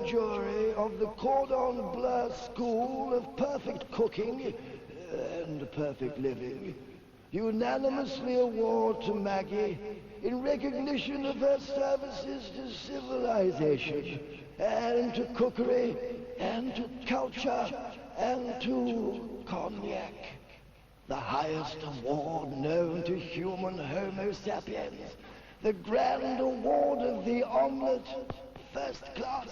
jury of the Cordon Bleu School of Perfect Cooking and Perfect Living unanimously award to Maggie in recognition of her services to civilization and to cookery and to culture and to cognac, the highest award known to human Homo sapiens, the grand award of the omelette, first class,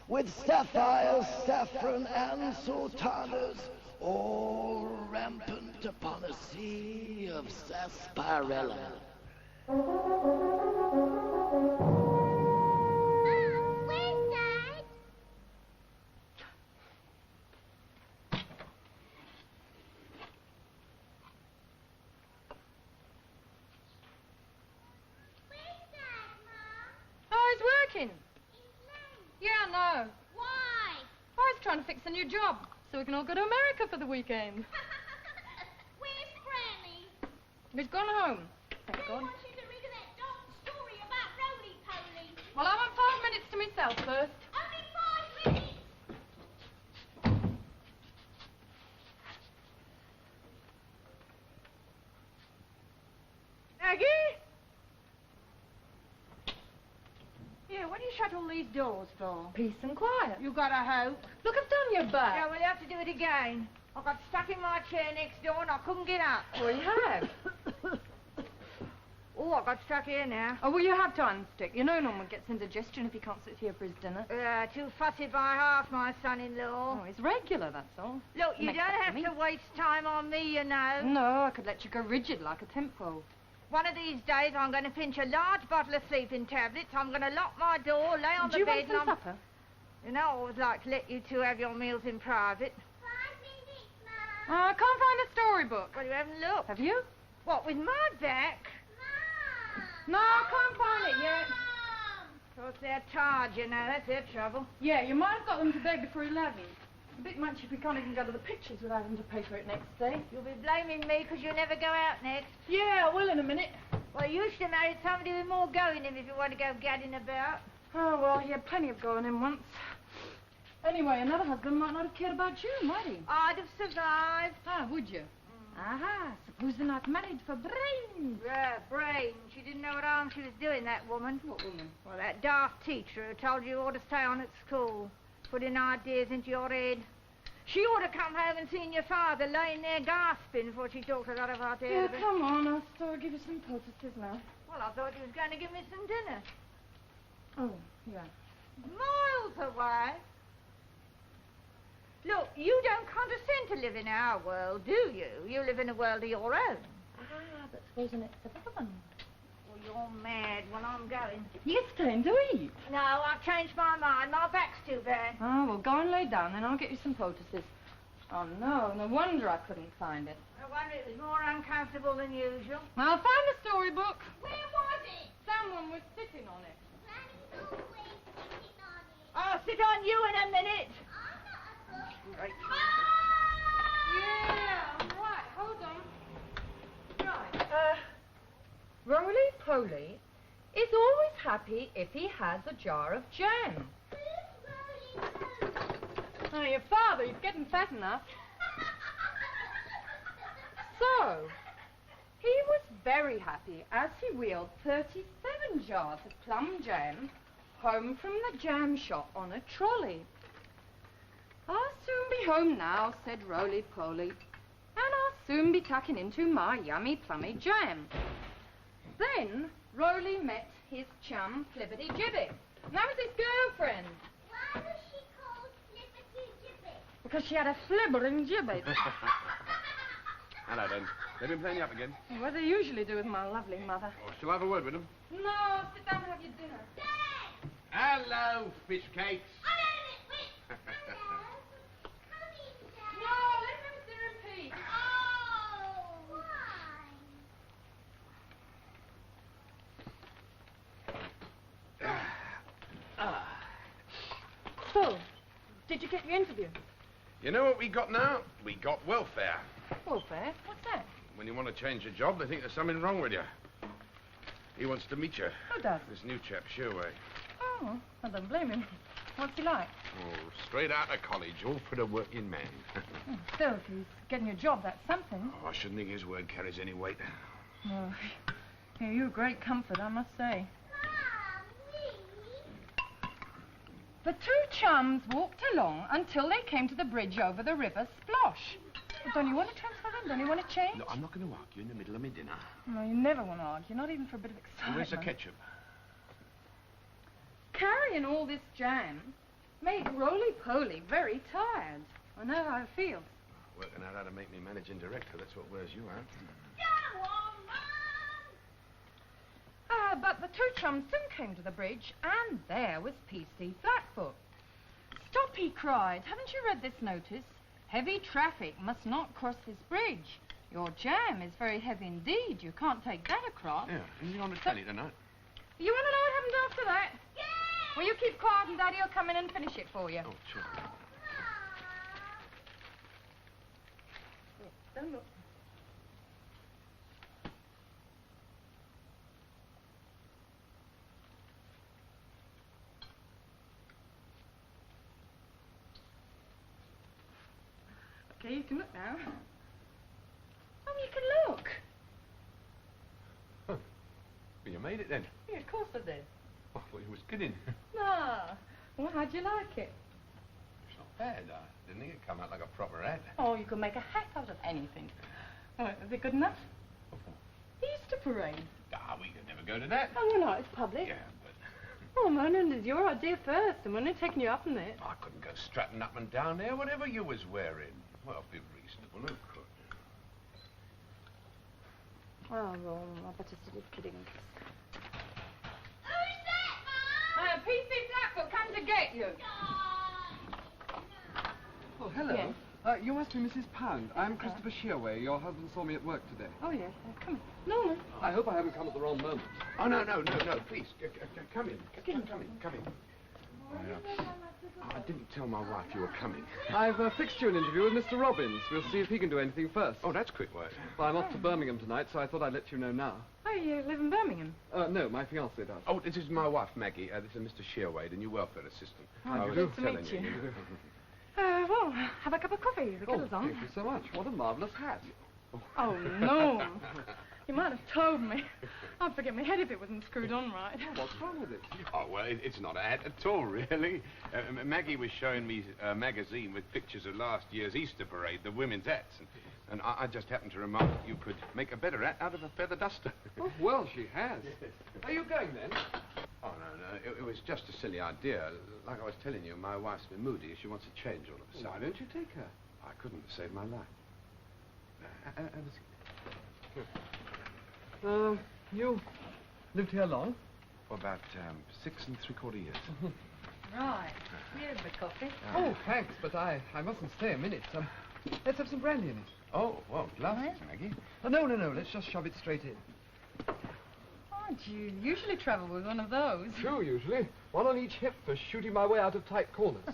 with sapphires, saffron, and sultanas, all rampant upon a sea of sarsaparilla. Where's Dad? Where's Dad, Mum? Oh, he's working. He's late. Yeah, I know. Why? Oh, he's trying to fix a new job so we can all go to America for the weekend. Where's Granny? He's gone home. Thank I God. want you to read that dark story about roly-poly. Well, I want 5 minutes to myself first. Only 5 minutes. Maggie? Yeah, what do you shut all these doors for? Peace and quiet. You got a hope? Look, I've done your back. Yeah, well, you have to do it again. I got stuck in my chair next door and I couldn't get up. Well, you have. Oh, I got stuck here now. Oh, well, you have to unstick. You know Norman gets indigestion if he can't sit here for his dinner. Too fussy by half, my son-in-law. Oh, he's regular, that's all. Look, you Makes don't up for have me. to waste time on me, you know. No, I could let you go rigid like a tent pole. One of these days, I'm going to pinch a large bottle of sleeping tablets. I'm going to lock my door, lay on Do the you bed, want some and I'm... supper? You know, I always like to let you two have your meals in private. 5 minutes, Mum. Oh, I can't find the storybook. Well, you haven't looked. Have you? What, with my back? Mum. No, I can't find it yet. Mum. Of course, they're tired, you know. That's their trouble. Yeah, you might have got them to bed before 11. It's a bit much if we can't even go to the pictures without having to pay for it next day. You'll be blaming me because you never go out next. Yeah, I will in a minute. Well, you should have married somebody with more go in him if you want to go gadding about. Oh, well, he had plenty of going in once. Anyway, another husband might not have cared about you, might he? I'd have survived. Ah, would you? Aha, suppose they're not married for brains. Yeah, brain. She didn't know what harm she was doing, that woman. What woman? Well, that daft teacher who told you ought to stay on at school, putting ideas into your head. She ought to come home and seen your father laying there gasping before she talked a lot of hot air. Yeah, come on, I'll give you some poultices now. Well, I thought you was going to give me some dinner. Oh, yeah. Miles away. Look, you don't condescend to live in our world, do you? You live in a world of your own. Ah, but supposing it's another one. Well, you're mad. Well, I'm going. You're staying to eat. No, I've changed my mind. My back's too bad. Oh, well, go and lay down, then I'll get you some poultices. Oh, no wonder I couldn't find it. I wonder it was more uncomfortable than usual. I'll find the storybook. Where was it? Someone was sitting on it. Granny's always sitting on it. I'll sit on you in a minute. I'm not a book. Right. Yeah, right, hold on. Right, Roly-Poly is always happy if he has a jar of jam. Who's Roly-Poly? Oh, your father, he's getting fat enough. So, he was very happy as he wheeled 37 jars of plum jam home from the jam shop on a trolley. I'll soon be home now, said Roly-Poly, and I'll soon be tucking into my yummy plummy jam. Then Roly met his chum, Flippity-Gibbet. And that was his girlfriend. Why was she called Flippity-Gibbet? Because she had a flibbering gibbet. Hello, then. They've been playing you up again. What do they usually do with my lovely mother? Oh, shall I have a word with them? No, sit down and have your dinner. Dad! Hello, fish cakes. Wait. Hello. Come in, Dad. No, let's have dinner in peace. Oh. Why? So, did you get your interview? You know what we got now? We got welfare. Welfare? What's that? When you want to change your job, they think there's something wrong with you. He wants to meet you. Who does? This new chap, Sherway. Oh, I don't blame him. What's he like? Oh, straight out of college, all for the working man. Still, if he's getting a job, that's something. Oh, I shouldn't think his word carries any weight. Well, you're a great comfort, I must say. The two chums walked along until they came to the bridge over the river Splosh. Don't you want to transfer them? Don't you want to change? No, I'm not going to argue in the middle of my dinner. No, you never want to argue, not even for a bit of excitement. Where's the ketchup? Carrying all this jam made Roly-Poly very tired. I know how I feel. Working out how to make me managing director, that's what wears you out. Go on, Mum! But the two chums soon came to the bridge, and there was P.C. Flatfoot. Stop, he cried. Haven't you read this notice? Heavy traffic must not cross this bridge. Your jam is very heavy indeed. You can't take that across. Yeah, is he on the telly tonight? You want to know what happened after that? Yeah! Well, you keep quiet and Daddy will come in and finish it for you. Oh, sure. Don't look. Okay, you can look now. Oh, you can look. Huh. Well, you made it then. Yeah, of course I did. Oh, I thought you was kidding. No. Well, how'd you like it? It's not bad. I didn't think it'd come out like a proper ad. Oh, you can make a hat out of anything. Oh, is it good enough? Easter parade. Ah, we could never go to that. Oh, well, no, it's public. Yeah, but Oh, man, and it's your idea first, and we're not taking you up on it. I couldn't go strutting up and down there, whatever you was wearing. Well, be reasonable, who could? Oh, well, I better stop kidding. Who's that, Mum? P.C. Flatfoot come to get you. Oh, hello. Yes. You must be Mrs. Pound. I'm Christopher Shearway. Your husband saw me at work today. Oh, yes. Come in. Norman. I hope I haven't come at the wrong moment. Oh, no, please. Come in. Come in. I didn't tell my wife you were coming. I've fixed you an interview with Mr. Robbins. We'll see if he can do anything first. Oh, that's quick work. Well, I'm off to Birmingham tonight, so I thought I'd let you know now. Oh, you live in Birmingham? No, my fiancée does. Oh, this is my wife, Maggie. This is Mr. Shearway, the new welfare assistant. How I was good to telling meet you. Well, have a cup of coffee. The kettle's on. Thank you so much. What a marvellous hat. Oh, no. You might have told me. I'd forget my head if it wasn't screwed on right. What's wrong with it? Oh, well, it's not a hat at all, really. Maggie was showing me a magazine with pictures of last year's Easter parade, the women's hats. And I just happened to remark that you could make a better hat out of a feather duster. Oh, well, she has. Are you going, then? Oh, no. It was just a silly idea. Like I was telling you, my wife's been moody. She wants a change all of a sudden. Why don't you take her? I couldn't save my life. You lived here long? For about 6 3/4 years. Right. Here's the coffee. Oh, thanks, but I mustn't stay a minute. Let's have some brandy in it. Oh, well, glasses, Maggie. Oh, no. Let's just shove it straight in. Oh, do you usually travel with one of those? Two, usually. One on each hip for shooting my way out of tight corners.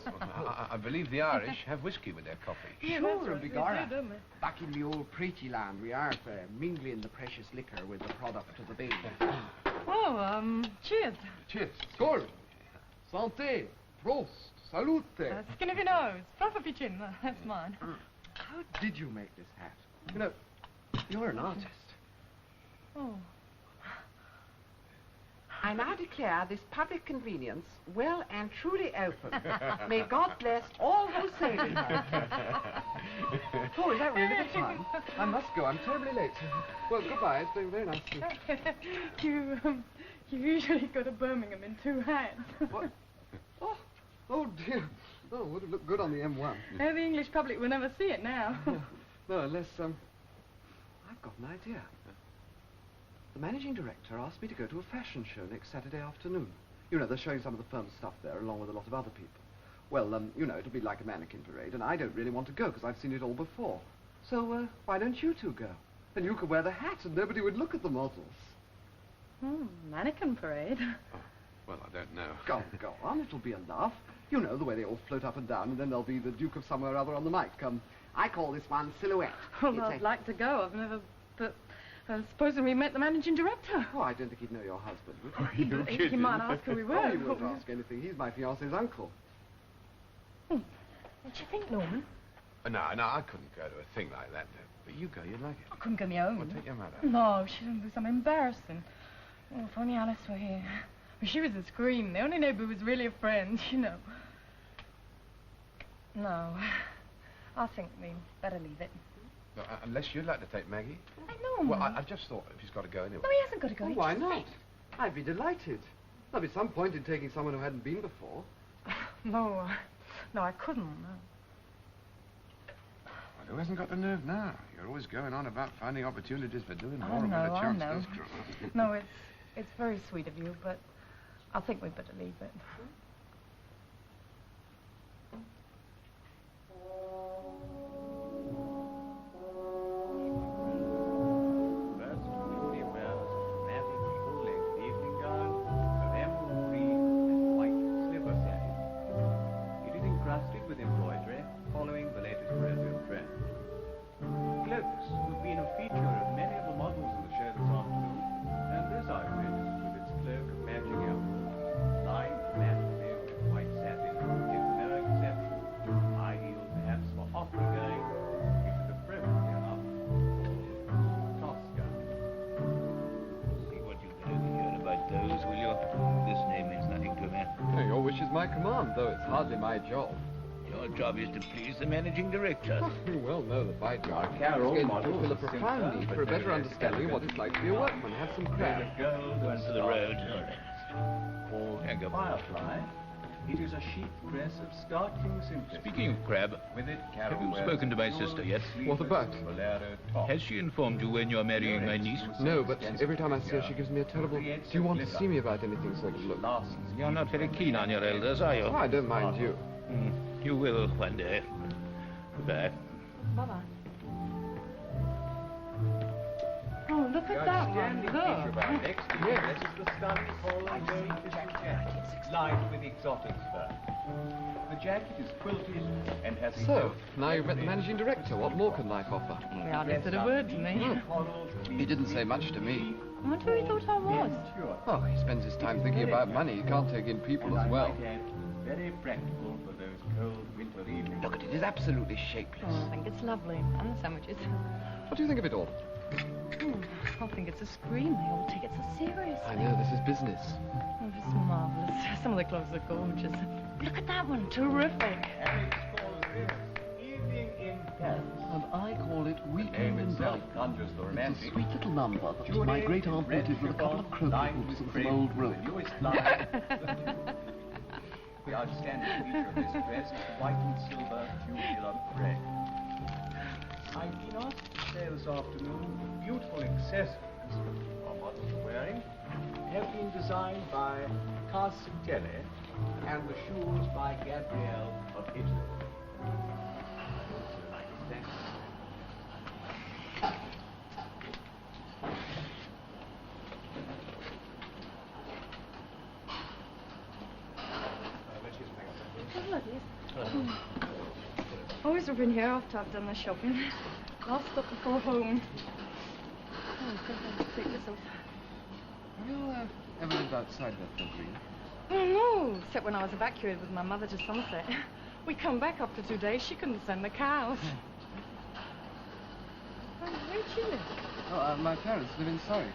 I believe the Irish have whiskey with their coffee. Yeah, Sure, that's right. Bigara. We do, don't we? Back in the old preachy land, we are mingling the precious liquor with the product of the baby. Oh, cheers. Cheers. Skål! Santé! Prost! Salute! Skin of your nose. Fluff up your chin. That's mine. How did you make this hat? You know, you're an artist. Oh. I now declare this public convenience well and truly open. May God bless all wholesaling. Oh, is that really the time? I must go. I'm terribly late. Well, goodbye. It's been very nice to You usually go to Birmingham in 2 hands. What? Oh, dear. Oh, would have looked good on the M1. The English public will never see it now. No, unless, I've got an idea. The managing director asked me to go to a fashion show next Saturday afternoon. You know, they're showing some of the firm's stuff there, along with a lot of other people. Well, you know, it'll be like a mannequin parade, and I don't really want to go, because I've seen it all before. So, why don't you two go? And you could wear the hat, and nobody would look at the models. Mannequin parade. Oh, well, I don't know. Go on, it'll be a laugh. You know, the way they all float up and down, and then there'll be the Duke of somewhere or other on the mic. I call this one silhouette. Well, I'd like to go. I've never... But Supposing we met the managing director. Oh, I don't think he'd know your husband, would he? You He kidding? might ask who we were. Oh, he won't ask anything. He's my fiancé's uncle. What do you think, Norman? No, I couldn't go to a thing like that. But you go, you'd like it. I couldn't go my own. Well, take your mother. No, she was some embarrassing. Oh, if only Alice were here. She was a scream. The only neighbour who was really a friend, you know. No, I think we'd better leave it. No, unless you'd like to take Maggie. I know. Well, I just thought if he's got to go anyway. No, he hasn't got to go. Oh, He why just not? I'd be delighted. There'll be some point in taking someone who hadn't been before. No, no, I couldn't. No. Well, who hasn't got the nerve now? You're always going on about finding opportunities for doing I more when the know, I chance know. does come. No, it's very sweet of you, but I think we'd better leave it. First, Julie wears a dramatic full-length evening gown of emerald green and white slipper satin. It is encrusted with embroidery, following the latest Brazil trend. Cloaks have been a feature of many of the models in the show this afternoon, and this outfit, with its cloak of magic emerald, lined dramatically with white satin, is no exception. High heeled perhaps for opera going, it is appropriately enough for Tosca. See what you can overhear about those, will you? This name means nothing to me. Oh, your wish is my command, though it's hardly my job. Your job is to please the managing director. You well know that my job Carol is going to models fulfill a are profound simpler, need but for a better very understanding of what it's like to be a workman. Have some crab. Gold Going to the road. Called Hang up. Firefly. It is a chic dress of startling simplicity. Speaking of crab, With it, have you spoken to my sister yet? What about? Has she informed you when you're marrying my niece? No, but every time I see her, she gives me a terrible... Do you want to see me about anything, sir? Look. You're not very keen on your elders, are you? Oh, I don't mind you. You will one day. Goodbye. Bye-bye. Oh, look at that one. Look. Next to you, this is the stunning Holland very efficient jacket, lined with exotic fur. The jacket is quilted and has a So, yoke now you've met the managing director. What more can life offer? He hardly said a word to me. He didn't say much to me. I wonder who he thought I was. Oh, he spends his time thinking about money. He can't take in people as well. Very practical for those cold winter evenings. Look at it. It's absolutely shapeless. Oh, I think it's lovely. And the sandwiches. What do you think of it all? I think it's a scream. They all take it so seriously. I know, this is business. Oh, it's marvellous. Some of the clothes are gorgeous. Look at that one. Terrific. And it's called this Evening in Paris. And I call it The Weekend name in itself Paris. conjures the It's a romantic. sweet little number that Julie, my great aunt red knitted with a couple of chiffon, croquet lined hoops with and some fringe, old rope. the newest line. The outstanding feature of this dress is the white and silver tubular thread. I've been asked to say this afternoon the beautiful accessories our models are wearing have been designed by Cecil and the shoes by Gabrielle of Italy. I'd like to thank you. Always up in here after I've done the shopping. I'll stop before home. Oh, I think I'll take this off. Have you ever lived outside Bethnal Green? Oh, no, except when I was evacuated with my mother to Somerset. We come back after 2 days. She couldn't send the cows. Oh, where'd you live? Oh, my parents live in Surrey.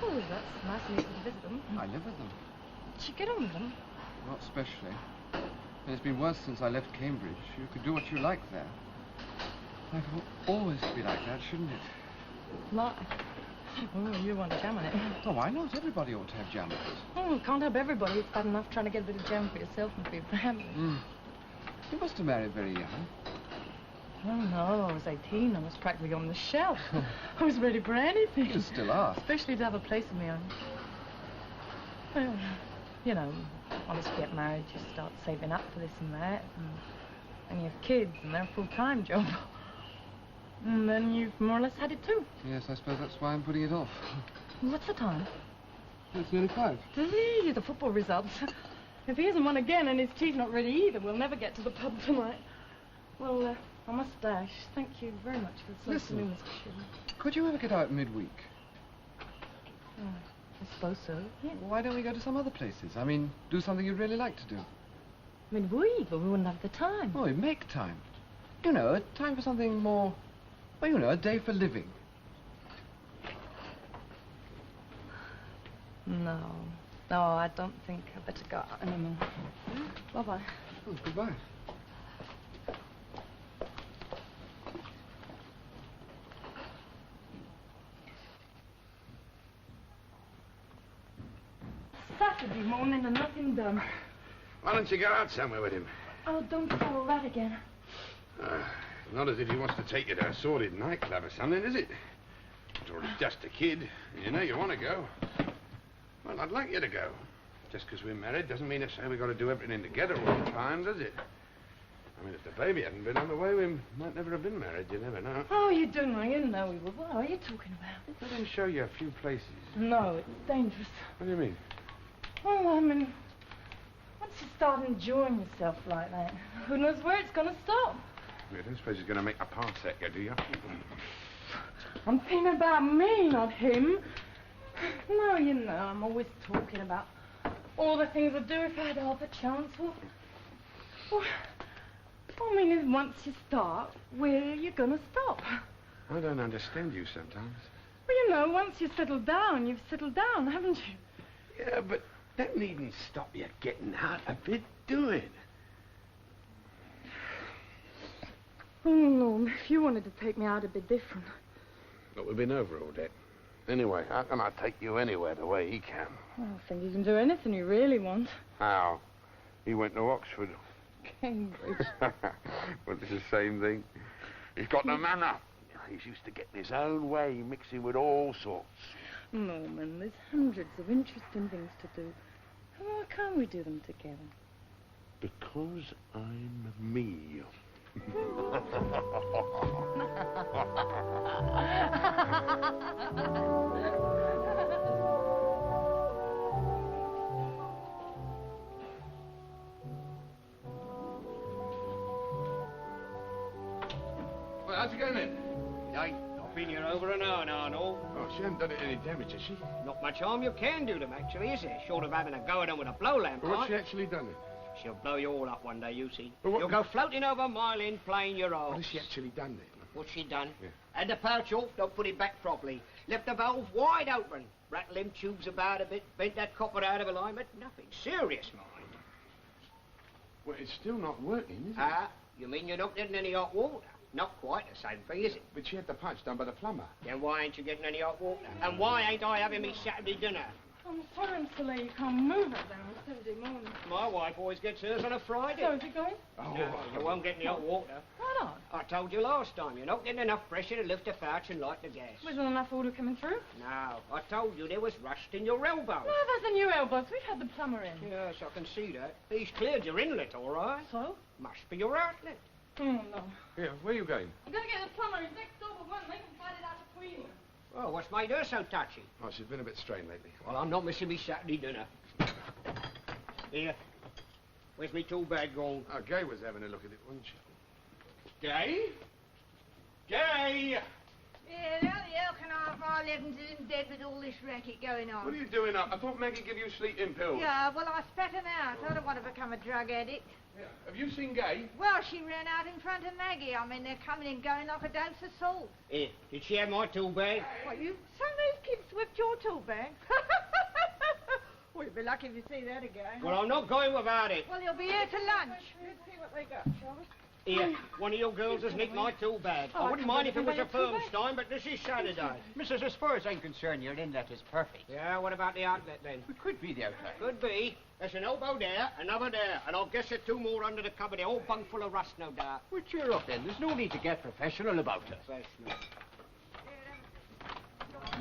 Oh, that's nice of you to visit them. I live with them. Did you get on with them? Not especially. And it's been worse since I left Cambridge. You could do what you like there. Life will always be like that, shouldn't it? Like, oh, you want a jam on it. Oh, why not? Everybody ought to have jam on it. Oh, can't help everybody. It's bad enough trying to get a bit of jam for yourself and for your family. You must have married very young. Oh, no, I was 18. I was practically on the shelf. I was ready for anything. You still are. Especially to have a place of my own. Well, you know, once you get married, you start saving up for this and that. And you have kids, and they're a full-time job. And then you've more or less had it too. Yes, I suppose that's why I'm putting it off. What's the time? It's nearly 5. The football results. If he hasn't won again and his tea's not ready either, we'll never get to the pub tonight. Well, I must dash. Thank you very much for this Listen. afternoon, Mr. Shilton. Could you ever get out midweek? I suppose so, yeah. Why don't we go to some other places? I mean, do something you'd really like to do. I mean, but we wouldn't have the time. Oh, make time. You know, a time for something more... Well, you know, a day for living. No, I don't think I better go out anymore. Bye-bye. Oh, goodbye. Saturday morning and nothing done. Why don't you go out somewhere with him? Oh, don't say all that again. Not as if he wants to take you to a sordid nightclub or something, is it? Or he's just a kid. You know you want to go. Well, I'd like you to go. Just because we're married doesn't mean to say we've got to do everything together all the time, does it? I mean, if the baby hadn't been on the way, we might never have been married. You never know. Oh, you do know. You know we would. What are you talking about? Let him show you a few places. No, it's dangerous. What do you mean? Oh, I mean, once you start enjoying yourself like that, who knows where it's going to stop? You don't suppose he's going to make a pass at you, do you? I'm thinking about me, not him. No, you know, I'm always talking about all the things I'd do if I had half a chance. Well, I mean, if once you start, where are you going to stop? I don't understand you sometimes. Well, you know, once you settle down, you've settled down, haven't you? Yeah, but that needn't stop you getting out of it, do it? Oh, no, if you wanted to take me out, it'd be different. But we've been over all that. Anyway, how can I take you anywhere the way he can? Well, I think you can do anything you really want. How? He went to Oxford. Cambridge. Well, it's the same thing. He's got the manner. He's used to getting his own way, mixing with all sorts. Norman, there's hundreds of interesting things to do. Why can't we do them together? Because I'm me. Well, how's it going then? I've been here over an hour now, Arnold. Oh, she hasn't done it any damage, has she? Not much harm you can do them, actually, is there? Short of having a go at them with a blow lamp, Well, what's right? she actually done then? She'll blow you all up one day, you see. But what- You'll go floating over Mile End playing your What arse. has she actually done then? What's she done? Yeah. Had the pouch off, don't put it back properly. Left the valve wide open. Rattle them tubes about a bit, bent that copper out of alignment. Nothing serious, mind. Well, it's still not working, is it? Ah, you mean you're not getting any hot water? Not quite the same thing, is it? But she had the punch done by the plumber. Then why ain't you getting any hot water? And why ain't I having me Saturday dinner? I'm sorry, Mr. Lee, you can't move it down on Saturday morning. My wife always gets hers on a Friday. So is it going? Oh, No, you won't get any hot water. Why not? I told you last time, you're not getting enough pressure to lift the pouch and light the gas. Wasn't enough water coming through? No, I told you there was rust in your elbow. No, there's a new elbows. We've had the plumber in. Yes, I can see that. He's cleared your inlet, all right. So? Must be your outlet. Oh, no. Yeah, where are you going? I'm going to get the plumber. He's next door, but one they can find it out between them. Oh, what's made her so touchy? Oh, she's been a bit strained lately. Well, I'm not missing me Saturday dinner. Here. Where's me tool bag gone? Oh, Gay was having a look at it, wasn't she? Gay? Gay! Yeah, how the hell can I have my Levinson dead with all this racket going on? What are you doing up? I thought Maggie gave you sleeping pills. Yeah, well, I spat him out. I don't want to become a drug addict. Yeah. Have you seen Gay? Well, she ran out in front of Maggie. I mean, they're coming and going like a dance of salt. Here, did she have my tool bag? What, you some of these kids swept your tool bag? Well, you'll be lucky if you see that again. Well, I'm not going without it. Well, you'll be here to lunch. Let's see what they got, shall we? Here, one of your girls has nicked my tool bag. I wouldn't mind if it was a Firmstein, but this is Saturday. Mrs., as far as I'm concerned, your inlet is perfect. Yeah, what about the outlet then? It could be the outlet. Could be. There's an elbow there, another there, and I'll guess there's two more under the cupboard. They're all bung full of rust, no doubt. Well, cheer up then. There's no need to get professional about it. Professional.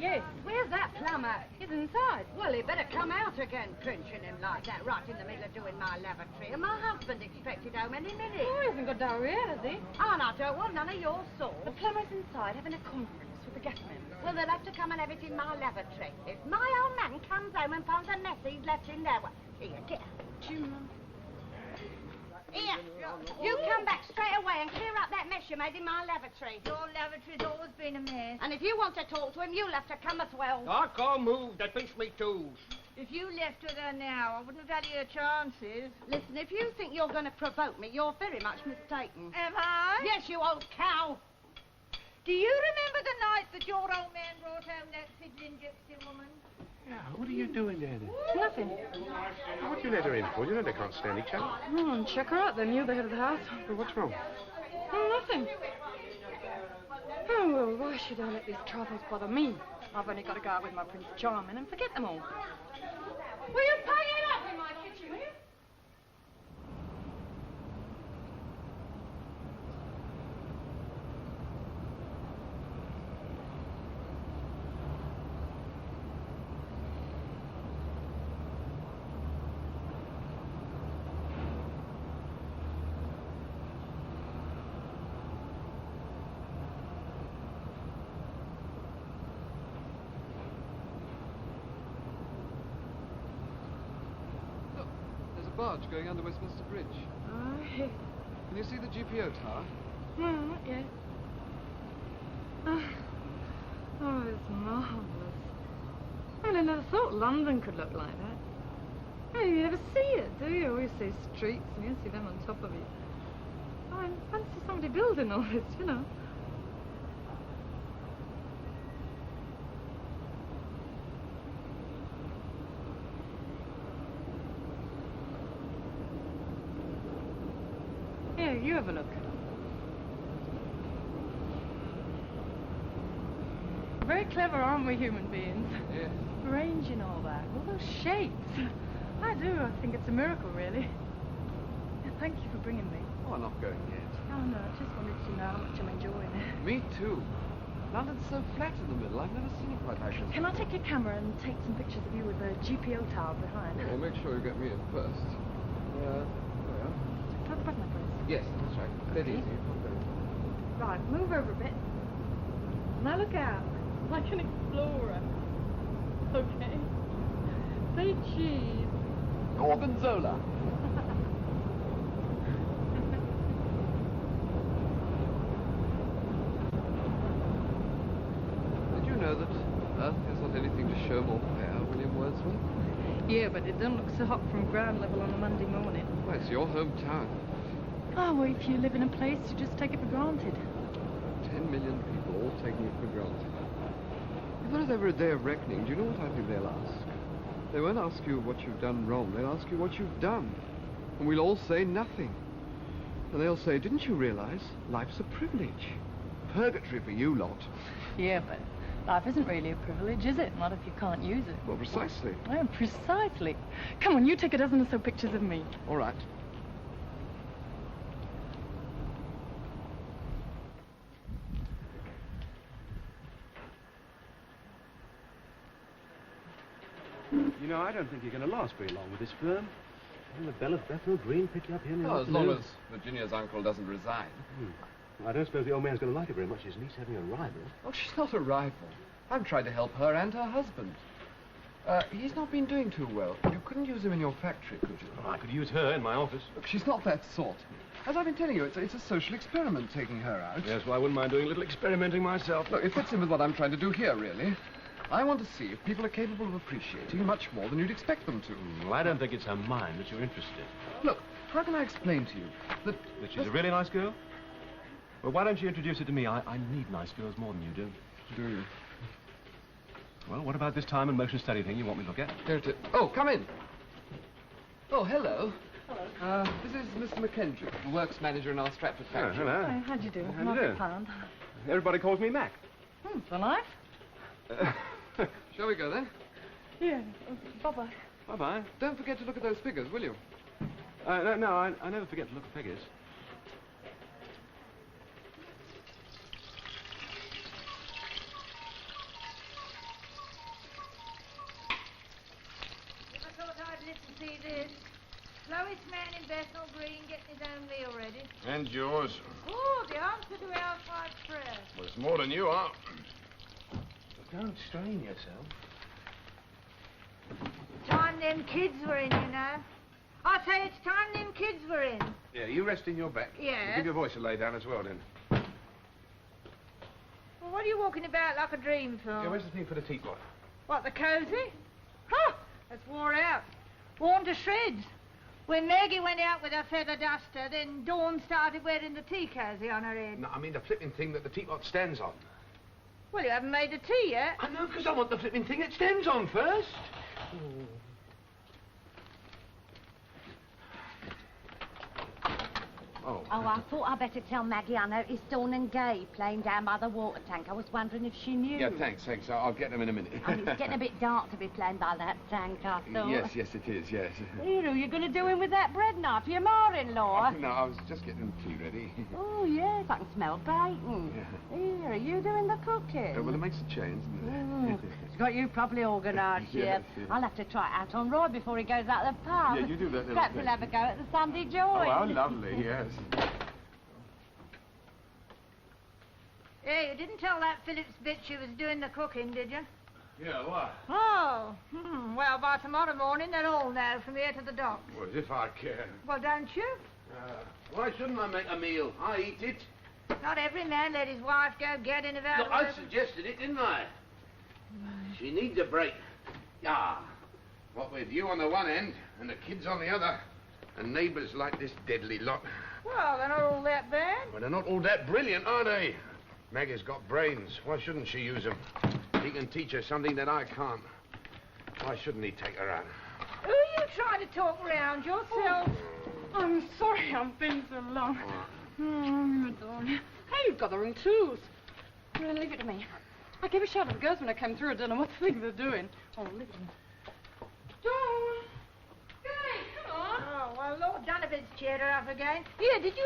Yes. Where's that plumber? He's inside. Well, he better come out again, drenching him like that, right in the middle of doing my lavatory. And my husband expected home any minute. Oh, he hasn't got diarrhea, has he? Oh, and I don't want none of your sort. The plumber's inside having a conference with the gas men. Well, they'll have to come and have it in my lavatory. If my old man comes home and finds a mess he's left in there, well, here, get out. Here, you come back straight away and clear up that mess you made in my lavatory. Your lavatory's always been a mess. And if you want to talk to him, you'll have to come as well. I can't move. They pinch me tools. If you left with her now, I wouldn't have had your chances. Listen, if you think you're going to provoke me, you're very much mistaken. Am I? Yes, you old cow. Do you remember the night that your old man brought home that fiddling gypsy woman? Yeah, what are you doing there then? Nothing. What do you let her in for? You know they can't stand each other. Oh, and check her out then. You're the head of the house. Well, what's wrong? Oh, nothing. Oh, well, why should I let these troubles bother me? I've only got to go out with my Prince Charming and forget them all. Will you pay it up in my kitchen, will you? Barge going under Westminster Bridge. Oh, yeah. Can you see the GPO tower? No, not yet. Oh, it's marvellous. I never thought London could look like that. Oh, you never see it, do you? You always see streets and you see them on top of you. Oh, I fancy somebody building all this, you know. Here, you have a look. Very clever, aren't we, human beings? Yes. Arranging all that, all those shapes. I do. I think it's a miracle, really. Yeah, thank you for bringing me. Oh, I'm not going yet. Oh, no, I just wanted to know how much I'm enjoying it. Me too. London's so flat in the middle. I've never seen it quite like this. Can I take your camera and take some pictures of you with the GPO tower behind? Well, make sure you get me in first. There. Press the button, please. Yes, that's right. Dead Okay. easy. Right, move over a bit. Now look out, like an explorer. Okay. Say cheese. Gorgonzola. Did you know that Earth has not anything to show more fair, William Wordsworth? Yeah, but it don't look so hot from ground level on a Monday morning. Well, it's your hometown. Oh, well, if you live in a place, you just take it for granted. 10 million people all taking it for granted. If there is ever a day of reckoning, do you know what I think they'll ask? They won't ask you what you've done wrong. They'll ask you what you've done. And we'll all say nothing. And they'll say, didn't you realize life's a privilege? Purgatory for you lot. Yeah, but life isn't really a privilege, is it? Not if you can't use it. Well, precisely. Oh, precisely. Come on, you take a dozen or so pictures of me. All right. You know, I don't think you're going to last very long with this firm. And the Belle of Bethnal Green pick you up here in the Oh, as long afternoon. as Virginia's uncle doesn't resign. I don't suppose the old man's going to like it very much, his niece having a rival. Oh, she's not a rival. I've tried to help her and her husband. He's not been doing too well. You couldn't use him in your factory, could you? Oh, I could use her in my office. Look, she's not that sort. As I've been telling you, it's a social experiment taking her out. Yes, well, I wouldn't mind doing a little experimenting myself. Look, it fits in with what I'm trying to do here, really. I want to see if people are capable of appreciating much more than you'd expect them to. Well, I don't think it's her mind that you're interested. Look, how can I explain to you that She's a really nice girl? Well, why don't you introduce her to me? I need nice girls more than you do. Do you? Well, what about this time and motion study thing you want me to look at? There it is. Oh, come in. Oh, hello. Hello. This is Mr. McKendrick, the works manager in our Stratford factory. hello. Hey, how'd you do? How do you Not do? a pound. Everybody calls me Mac. For life? Shall we go then? Yeah. Bye-bye. Bye-bye. Don't forget to look at those figures, will you? No, I never forget to look at figures. Never thought I'd live to see this. Slowest man in Bethnal Green getting his own meal ready. And yours. Oh, the answer to our five prayer. Well, it's more than you are. Don't strain yourself. Time them kids were in, you know. I say it's time them kids were in. Yeah, you rest in your back. Yes. Give your voice a lay down as well, then. Well, what are you walking about like a dream for? Yeah, where's the thing for the teapot? What, the cosy? Huh! That's wore out. Worn to shreds. When Maggie went out with her feather duster, then Dawn started wearing the tea cosy on her head. No, I mean the flipping thing that the teapot stands on. Well, you haven't made the tea yet. I know, because I want the flipping thing it stands on first. Oh. Oh, I thought I'd better tell Maggie I noticed Dawn and Gay playing down by the water tank. I was wondering if she knew. Yeah, thanks. I'll get them in a minute. I mean, it's getting a bit dark to be playing by that tank, I thought. Yes, it is, yes. Here, are you going to do him with that bread knife, your mother-in-law? No, I was just getting tea ready. Oh, yes, I can smell bacon. Yeah. Here, are you doing the cooking? Well, it makes a change, doesn't it? It's got you properly organised, Yes, Chef. yes. I'll have to try it out on Roy before he goes out of the pub. Yeah, you do that, little Perhaps thing. he'll have a go at the Sunday joy. Oh, how lovely, yes. Hey, you didn't tell that Phillips bitch she was doing the cooking, did you? Yeah, what? Oh, well, by tomorrow morning they'll all know from here to the docks. Well, as if I care. Well, don't you? Why shouldn't I make a meal? I eat it. Not every man let his wife go getting about... Look, I suggested it, didn't I? She needs a break. Ah. What with you on the one end and the kids on the other, and neighbours like this deadly lot. Well, they're not all that bad. Well, they're not all that brilliant, are they? Maggie's got brains. Why shouldn't she use them? He can teach her something that I can't. Why shouldn't he take her out? Who are you trying to talk round yourself? I'm sorry I've been so long. Oh, darling. Hey, you've got the wrong tools. Well, leave it to me. I gave a shout at the girls when I came through. I don't know what they think they're doing. Oh, leave it to me. Dawn! Hey, come on. Oh, well, Lord Donovan's cheered her up again. Yeah, did he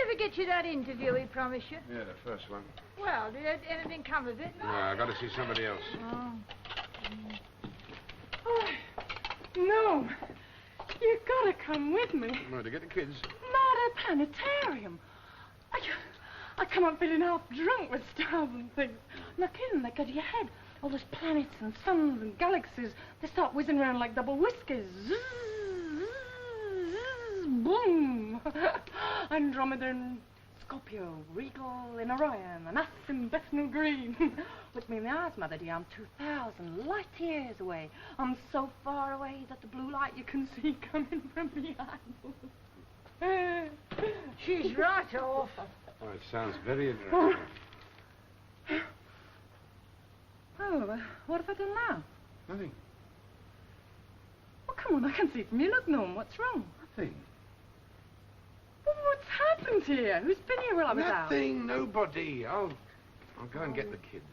ever get you that interview he promised you? Yeah, the first one. Well, did anything come of it? No, I got to see somebody else. Oh. Oh, no. You gotta come with me. Well, to get the kids. Not a planetarium. I come up feeling half drunk with stars and things. No kidding, they go to your head. All those planets and suns and galaxies, they start whizzing around like double whiskers. Zzz, zzz, boom. Andromeda and Scorpio, Regal in Orion, and us in Bethnal Green. Look me in the eyes, Mother dear, I'm 2,000 light years away. I'm so far away that the blue light you can see coming from behind. She's right off. Oh, it sounds very interesting. Oh, what have I done now? Nothing. Well, come on, I can see from you. Look, Norm, what's wrong? Nothing. Well, what's happened here? Who's been here while I was out? Nothing, nobody. I'll go and get the kids.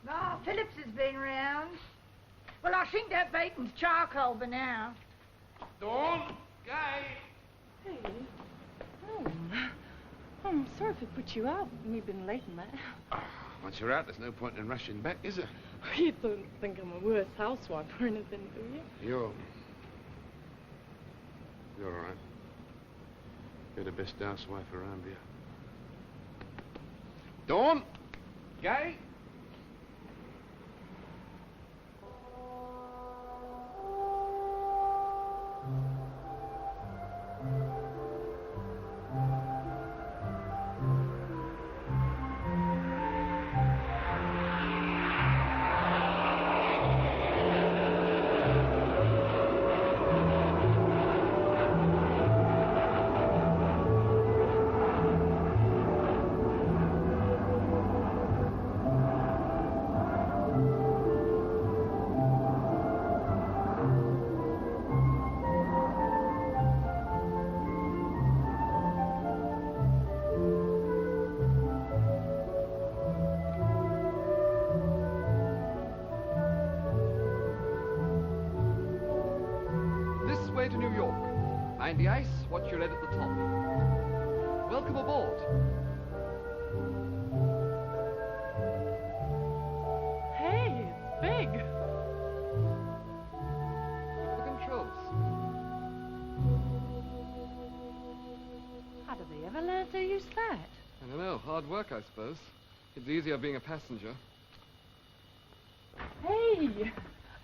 Oh, Phillips has been round. Well, I think that bacon's charcoal by now. Dawn! Guy! Hey. Oh, I'm sorry if it put you out. We've been late in that. Once you're out, there's no point in rushing back, is there? You don't think I'm a worse housewife or anything, do you? You're all right. You're the best housewife around here. Dawn! Guy! To New York. Mind the ice, watch your head at the top. Welcome aboard. Hey, it's big. The controls. How do they ever learn to use that? I don't know, hard work, I suppose. It's easier being a passenger. Hey,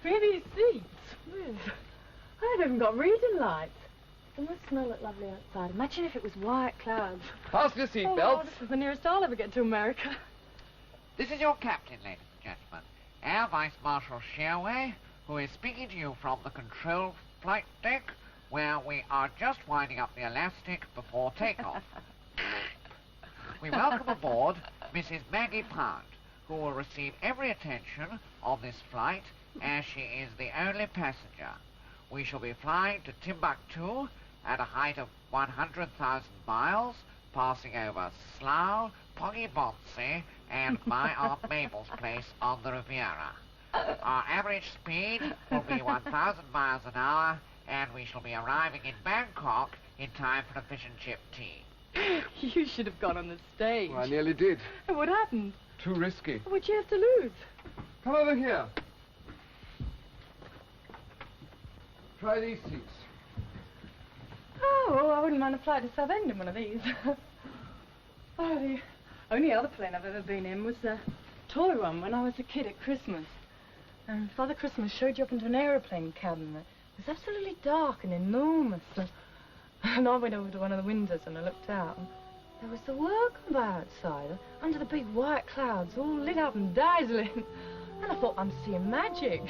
pretty seats. I haven't got reading lights. Doesn't it smell look lovely outside? Imagine if it was white clouds. Fasten your seat Oh, belts. this is the nearest I'll ever get to America. This is your captain, ladies and gentlemen, Air Vice Marshal Sherway, who is speaking to you from the control flight deck, where we are just winding up the elastic before takeoff. We welcome aboard Mrs. Maggie Capon, who will receive every attention on this flight, as she is the only passenger. We shall be flying to Timbuktu at a height of 100,000 miles, passing over Slough, Poggy and my Aunt Mabel's place on the Riviera. Our average speed will be 1,000 miles an hour, and we shall be arriving in Bangkok in time for a fish and chip tea. You should have gone on the stage. Well, I nearly did. And what happened? Too risky. What'd you have to lose? Come over here. Try these seats. Oh, well, I wouldn't mind a flight to Southend in one of these. Oh, the only other plane I've ever been in was a toy one when I was a kid at Christmas. And Father Christmas showed you up into an aeroplane cabin. It was absolutely dark and enormous. And I went over to one of the windows and I looked out. And there was the world gone by outside, under the big white clouds, all lit up and dazzling. And I thought, I'm seeing magic.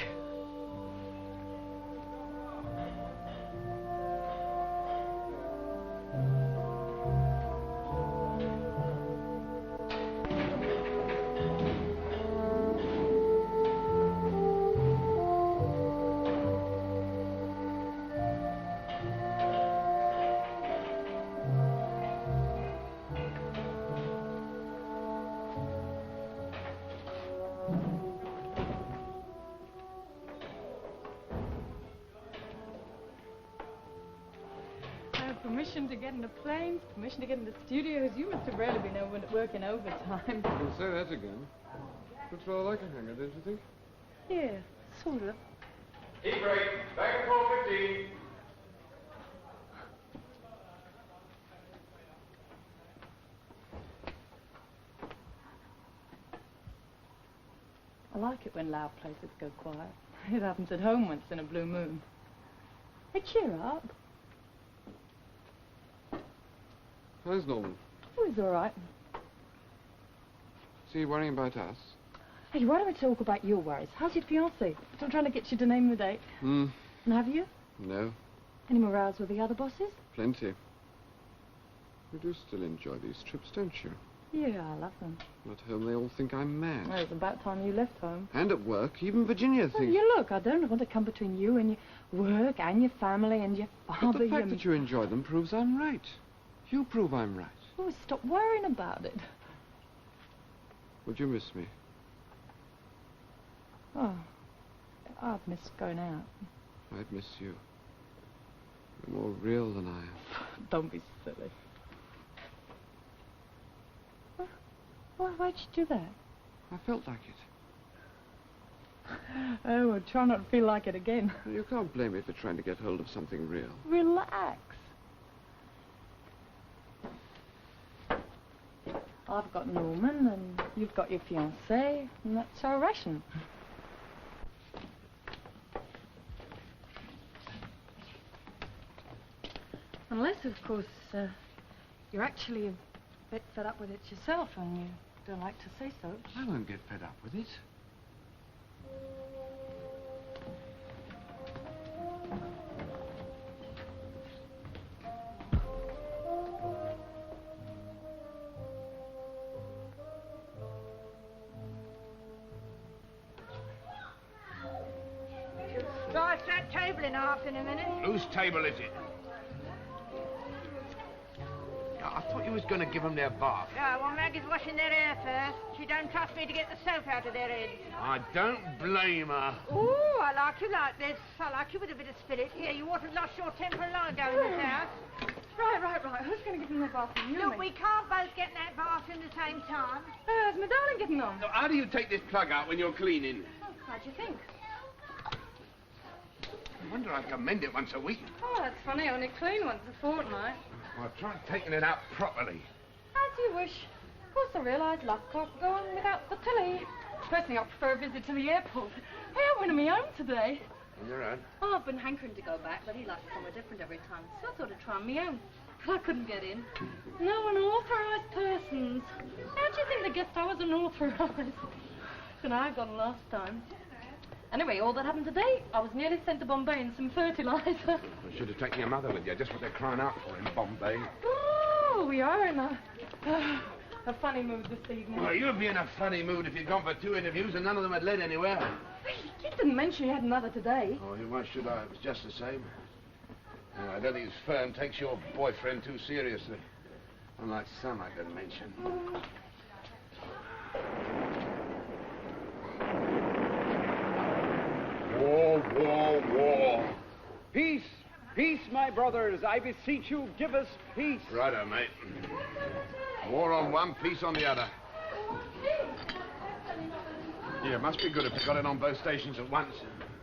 Permission to get into planes, permission to get into studios. You must have rarely been working overtime. You'll say that again. Looks rather like a hangar, don't you think? Yeah, sort of. Heat break. Back at 4:15. I like it when loud places go quiet. It happens at home once in a blue moon. Hey, cheer up. How's Norman? Oh, he's all right. Is he worrying about us? Hey, why don't we talk about your worries? How's your fiancé? I'm trying to get you to name the date. And have you? No. Any more rows with the other bosses? Plenty. You do still enjoy these trips, don't you? Yeah, I love them. At home, they all think I'm mad. Well, it's about time you left home. And at work, even Virginia Well, thinks... you look, I don't want to come between you and your work and your family and your father. But the fact that you enjoy them proves I'm right. You prove I'm right. Oh, stop worrying about it. Would you miss me? Oh, I'd miss going out. I'd miss you. You're more real than I am. Don't be silly. Why'd you do that? I felt like it. Oh, well, try not to feel like it again. You can't blame me for trying to get hold of something real. Relax. I've got Norman, and you've got your fiancé, and that's our ration. Unless, of course, you're actually a bit fed up with it yourself, and you don't like to say so. I won't get fed up with it. Slice that table in half in a minute. Whose table is it? I thought you was going to give them their bath. Yeah, well, Maggie's washing their hair first. She don't trust me to get the soap out of their heads. I don't blame her. Ooh, I like you like this. I like you with a bit of spirit. Here, you ought to have lost your temper long ago in this house. Right. Who's going to give them their bath? You Look, we can't both get in that bath in the same time. How's my darling getting on? So how do you take this plug out when you're cleaning? Oh, how'd you think? I wonder I can mend it once a week. Oh, that's funny. I only clean once a fortnight. Well, try taking it out properly. As you wish. Of course, I realise life can't go on without the telly. Personally, I prefer a visit to the airport. Hey, I went on my own today. You're right. Oh, I've been hankering to go back, but he likes somewhere different every time. So I thought I'd try my own. But I couldn't get in. No unauthorised persons. How do you think they guessed I was unauthorised? And I got last time. Anyway, all that happened today, I was nearly sent to Bombay in some fertiliser. You should have taken your mother with you, just what they're crying out for in Bombay. Oh, we are in a funny mood this evening. Well, you'd be in a funny mood if you'd gone for 2 interviews and none of them had led anywhere. You didn't mention you had another today. Oh, why should I? It was just the same. I don't think his firm takes your boyfriend too seriously. Unlike some I didn't mention. War, war, war. Peace, peace, my brothers. I beseech you, give us peace. Righto, mate. War on one, peace on the other. Yeah, it must be good if you got it on both stations at once.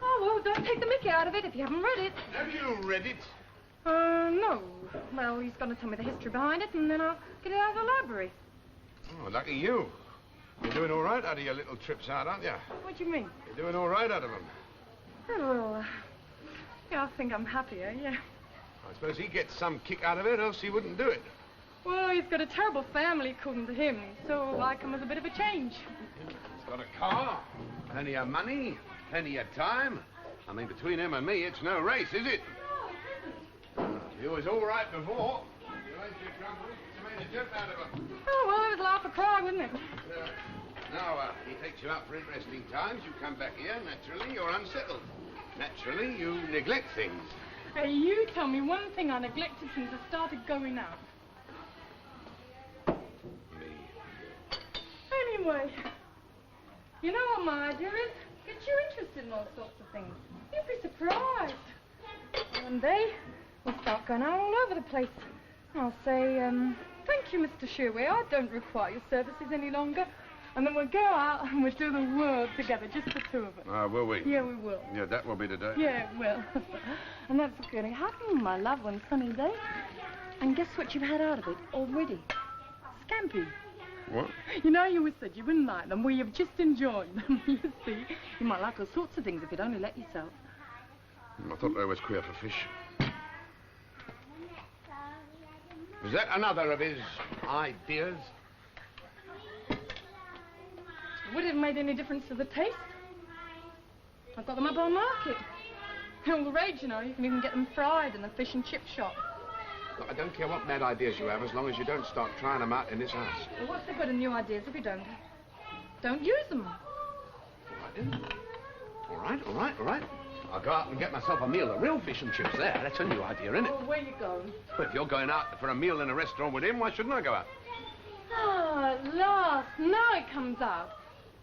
Oh, well, don't take the mickey out of it if you haven't read it. Have you read it? No. Well, he's going to tell me the history behind it, and then I'll get it out of the library. Oh, lucky you. You're doing all right out of your little trips out, aren't you? What do you mean? You're doing all right out of them. Oh, yeah, I think I'm happier, yeah. I suppose he gets some kick out of it, else he wouldn't do it. Well, he's got a terrible family, according to him, so I come as a bit of a change. He's got a car, plenty of money, plenty of time. I mean, between him and me, it's no race, is it? He was all right before. You raised your troubles, you made a joke out of him. Oh, well, it was laugh or cry, wasn't it? Now, he takes you out for interesting times. You come back here, naturally, you're unsettled. Naturally, you neglect things. Hey, you tell me one thing I neglected since I started going out. Me. Anyway, you know what my idea is? Get you interested in all sorts of things. You'd be surprised. One day, we'll start going out all over the place. I'll say, thank you, Mr. Sherway, I don't require your services any longer. And then we'll go out and we'll do the world together, just the two of us. Will we? Yeah, we will. Yeah, that will be the day. Yeah, it will. And that's going to happen, my love, one sunny day. And guess what you've had out of it already? Scampi. What? You know, you always said you wouldn't like them. Well, you've just enjoyed them. You see, you might like all sorts of things if you'd only let yourself. I thought they was queer for fish. Is that another of his ideas? Would it have made any difference to the taste? I've got them up on market. They're all the rage, you know. You can even get them fried in the fish and chip shop. Look, I don't care what mad ideas you have, as long as you don't start trying them out in this house. Well, what's the good of new ideas if you don't? Don't use them. All right, then. All right. I'll go out and get myself a meal of real fish and chips there. That's a new idea, isn't it? Oh, where you going? Well, if you're going out for a meal in a restaurant with him, why shouldn't I go out? Ah, at last. Now it comes out.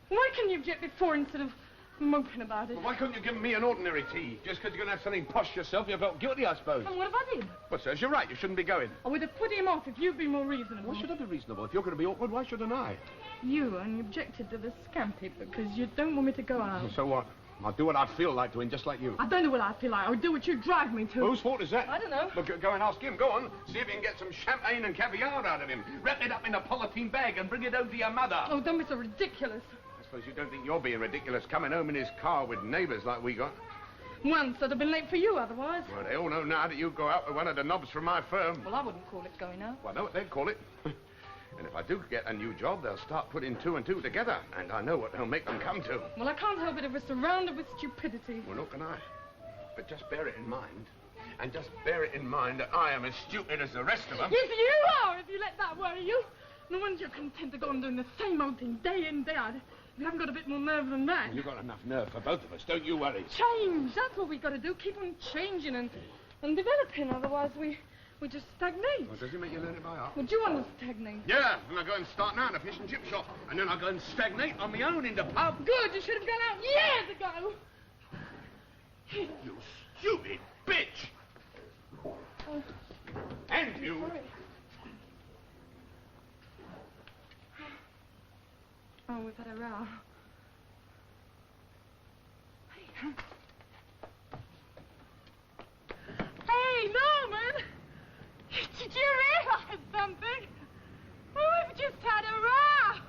Why couldn't you object before instead of moping about it? Well, why couldn't you give me an ordinary tea? Just because you're going to have something posh yourself, you felt guilty, I suppose. And what if I did? Well, sirs, you're right. You shouldn't be going. I would have put him off if you'd been more reasonable. Why should I be reasonable? If you're going to be awkward, why shouldn't I? You only objected to the scampi because you don't want me to go out. Well, so what? I'll do what I feel like doing, just like you. I don't know what I feel like. I'll do what you drive me to. Whose fault is that? I don't know. Look, go and ask him. Go on. See if you can get some champagne and caviar out of him. Wrap it up in a polythene bag and bring it home to your mother. Oh, don't be so ridiculous. I suppose you don't think you're being ridiculous coming home in his car with neighbours like we got. Once I'd have been late for you otherwise. Well, they all know now that you go out with one of the knobs from my firm. Well, I wouldn't call it going out. Well, I know what they'd call it. And if I do get a new job, they'll start putting 2 and 2 together. And I know what they'll make them come to. Well, I can't help it if we're surrounded with stupidity. Well, look, can I? But just bear it in mind. And just bear it in mind that I am as stupid as the rest of them. Yes, you are, if you let that worry you. No wonder you're content to go on doing the same old thing day in, day out. You haven't got a bit more nerve than that. Well, you've got enough nerve for both of us, don't you worry. Change, that's what we've got to do. Keep on changing and developing, otherwise we just stagnate. Well, does it make you learn it by heart? Well, do you want to stagnate? Yeah, and I'll go and start now in a fish and chip shop. And then I'll go and stagnate on my own in the pub. Good, you should have gone out years ago. You stupid bitch! And you! Sorry. Oh, we've had a row. Hey, Norman! Did you realize something? We've just had a row!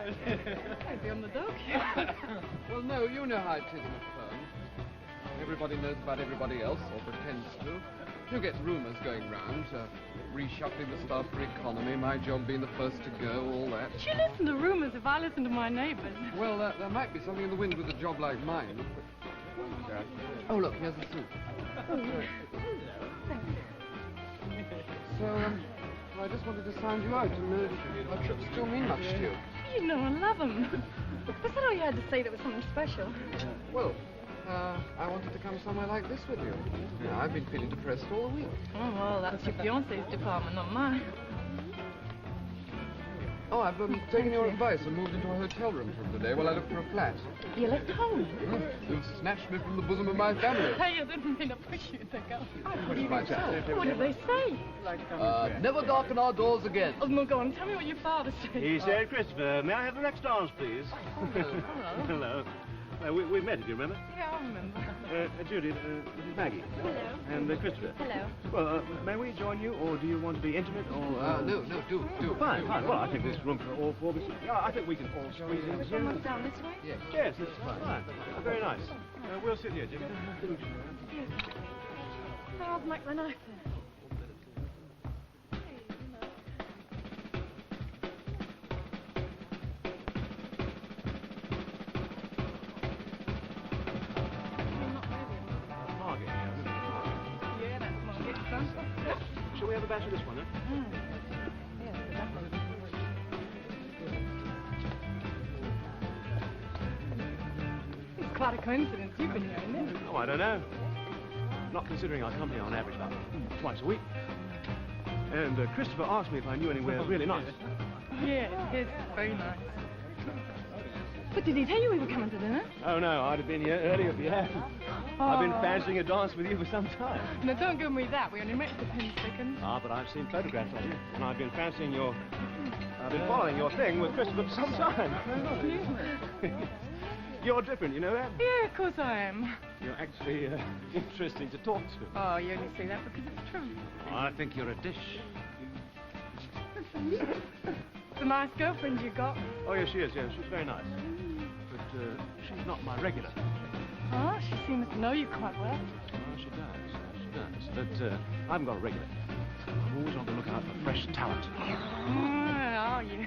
I'd be on the dock. Well, no, you know how it is in a firm. Everybody knows about everybody else, or pretends to. You get rumours going round, reshuffling the staff for economy, my job being the first to go, all that. You listen to rumours if I listen to my neighbours. Well, there might be something in the wind with a job like mine. Oh, look, here's the soup. So, I just wanted to sound you out, and our trips still mean much to you. You know I love them. Was that all you had to say that was something special? Well, I wanted to come somewhere like this with you. Yeah, I've been feeling depressed all the week. Oh, well, that's your fiancé's department, not mine. Oh, I've taken your advice and moved into a hotel room for the day while I look for a flat. You left home? You snatched me from the bosom of my family. Hey, I didn't mean to push you to go. I pushed myself. What did they say? Never darken our doors again. Oh, no, go on. Tell me what your father said. He said, Christopher, may I have the next dance, please? Hello. Hello. We met, if you remember. Yeah, I remember. Judy, this is Maggie. Hello. And Christopher. Hello. Well, may we join you, or do you want to be intimate, or... No, do. Fine. Well, I think there's room for all four of us. Yeah, I think we can all squeeze in. Someone down this way? Yes, this is fine. Very nice. We'll sit here, Jimmy. I'll make the knife then. Shall we have a batch of this one, huh? Yes, definitely. It's quite a coincidence you've been here, isn't it? Oh, I don't know. Not considering I come here on average about twice a week. And Christopher asked me if I knew anywhere really nice. Yeah, it's very nice. But did he tell you we were coming to dinner? Oh, no, I'd have been here earlier if you had. I've been fancying a dance with you for some time. No, don't give me that. We only met for 10 seconds. Ah, but I've seen photographs of you, and I've been fancying your... I've been following your thing with Christopher for some time. You're different, you know that? Yeah, of course I am. You're actually interesting to talk to. Oh, you only say that because it's true. Oh, I think you're a dish. It's a nice girlfriend you got. Oh, yes, she is, yes. She's very nice. But she's not my regular. Oh, she seems to know you quite well. Oh, she does. But I haven't got a regular. I'm always on the lookout for fresh talent. Are you?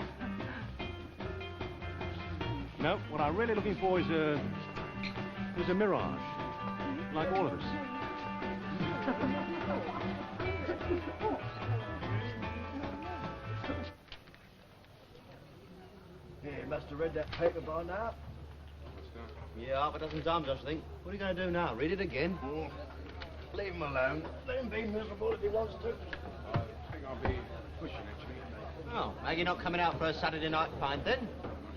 No, what I'm really looking for is a mirage, like all of us. Yeah, you must have read that paper by now. Yeah, half a dozen times, I think. What are you going to do now? Read it again? Leave him alone. Let him be miserable if he wants to. I think I'll be pushing, actually. Oh, Maggie not coming out for a Saturday night find, then?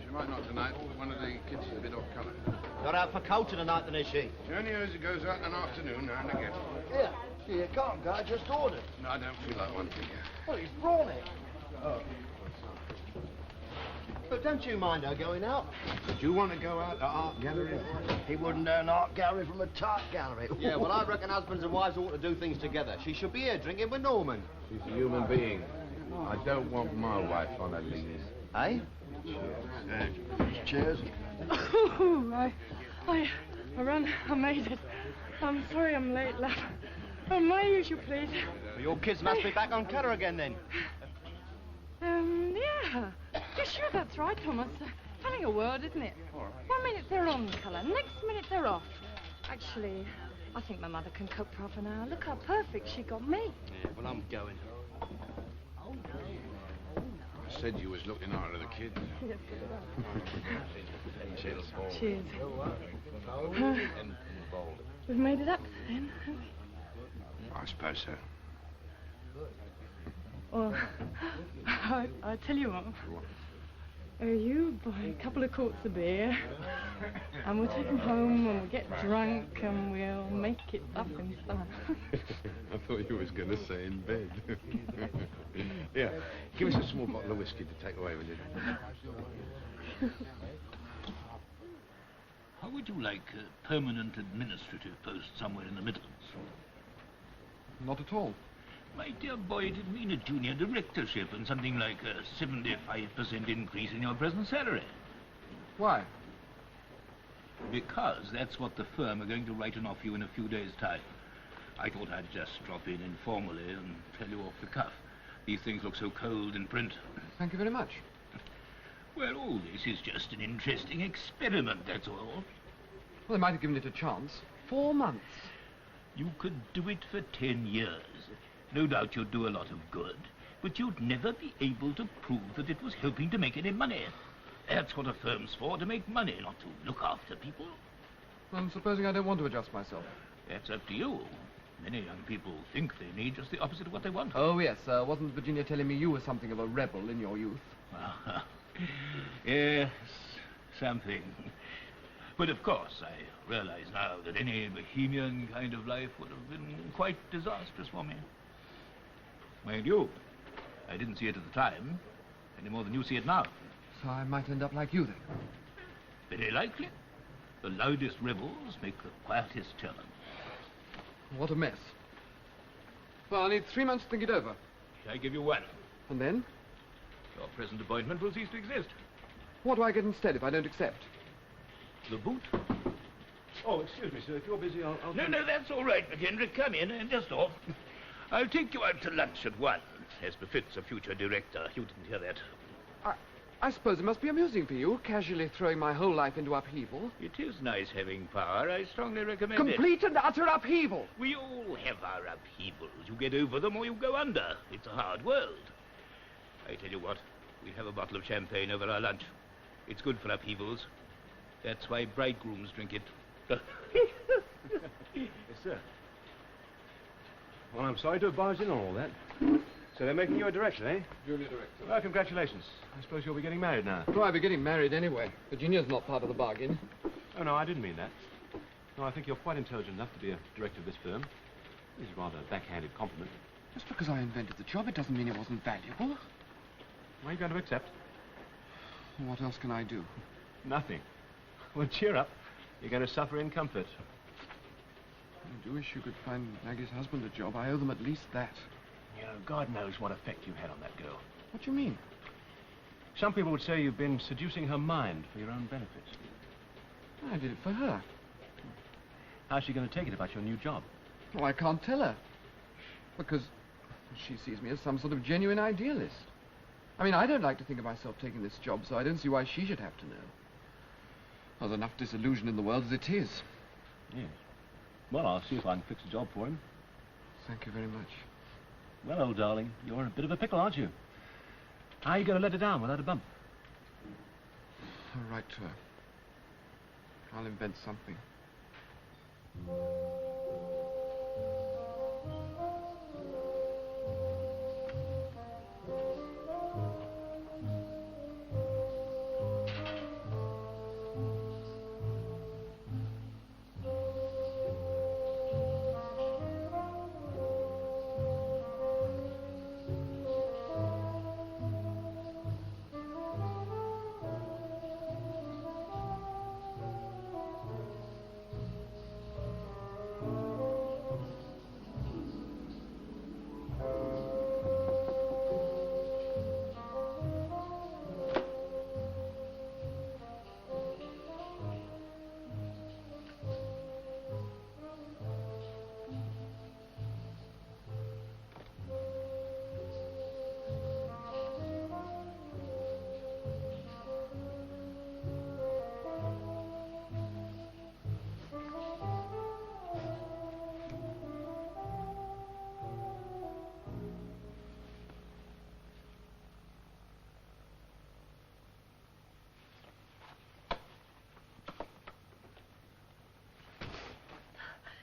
She might not tonight. One of the kids is a bit off colour. Not out for culture tonight, then, is she? She only knows it goes out in an afternoon now and again. Yeah, you can't go. I just ordered. No, I don't feel like one thing. Well, he's brought it. Oh. But don't you mind her going out? Did you want to go out to art gallery? He wouldn't know an art gallery from a tart gallery. Yeah, well, I reckon husbands and wives ought to do things together. She should be here drinking with Norman. She's a human being. I don't want my wife on her lease. Eh? Cheers. Oh, I made it. I'm sorry I'm late, love. Oh, my usual, please. Well, your kids must be back on colour again, then. Yeah. Yeah, sure, that's right, Thomas. Funny a word, isn't it? 1 minute they're on colour, next minute they're off. Actually, I think my mother can cope for half an hour. Look how perfect she got me. Yeah, well, I'm going. I said you was looking after the kids. Yes, Cheers. Cheers. We've made it up then, haven't we? I suppose so. Well, I tell you what. You buy a couple of quarts of beer, and we'll take them home, and we'll get drunk, and we'll make it up in style. I thought you was going to say in bed. Yeah, give us a small bottle of whiskey to take away with you. How would you like a permanent administrative post somewhere in the Midlands? Not at all. My dear boy, it would mean a junior directorship and something like a 75% increase in your present salary. Why? Because that's what the firm are going to write and offer you in a few days' time. I thought I'd just drop in informally and tell you off the cuff. These things look so cold in print. Thank you very much. Well, all this is just an interesting experiment, that's all. Well, they might have given it a chance. 4 months. You could do it for 10 years. No doubt you'd do a lot of good, but you'd never be able to prove that it was helping to make any money. That's what a firm's for, to make money, not to look after people. And supposing I don't want to adjust myself? That's up to you. Many young people think they need just the opposite of what they want. Oh, yes. Wasn't Virginia telling me you were something of a rebel in your youth? Yes, something. But of course, I realize now that any bohemian kind of life would have been quite disastrous for me. Mind you, I didn't see it at the time, any more than you see it now. So I might end up like you, then? Very likely. The loudest rebels make the quietest turn. What a mess. Well, I need 3 months to think it over. I give you 1. And then? Your present appointment will cease to exist. What do I get instead if I don't accept? The boot? Oh, excuse me, sir. If you're busy, I'll... No, that's all right, McHenry. Come in and just off. I'll take you out to lunch at 1, as befits a future director. You didn't hear that. I suppose it must be amusing for you, casually throwing my whole life into upheaval. It is nice having power. I strongly recommend it. Complete and utter upheaval. We all have our upheavals. You get over them or you go under. It's a hard world. I tell you what, we'll have a bottle of champagne over our lunch. It's good for upheavals. That's why bridegrooms drink it. Yes, sir. Well, I'm sorry to have barged in on all that. So they're making you a director, eh? Junior director. Well, congratulations. I suppose you'll be getting married now. Well, I'll be getting married anyway. Virginia's not part of the bargain. Oh, no, I didn't mean that. No, I think you're quite intelligent enough to be a director of this firm. This is rather a backhanded compliment. Just because I invented the job, it doesn't mean it wasn't valuable. Are you going to accept? What else can I do? Nothing. Well, cheer up. You're going to suffer in comfort. I do wish you could find Maggie's husband a job. I owe them at least that. You know, God knows what effect you've had on that girl. What do you mean? Some people would say you've been seducing her mind for your own benefit. I did it for her. How's she going to take it about your new job? Well, I can't tell her. Because she sees me as some sort of genuine idealist. I mean, I don't like to think of myself taking this job, so I don't see why she should have to know. There's enough disillusion in the world as it is. Yes. Well, I'll see if I can fix a job for him. Thank you very much. Well, old darling, you're in a bit of a pickle, aren't you? How are you going to let her down without a bump? I'll write to her. I'll invent something.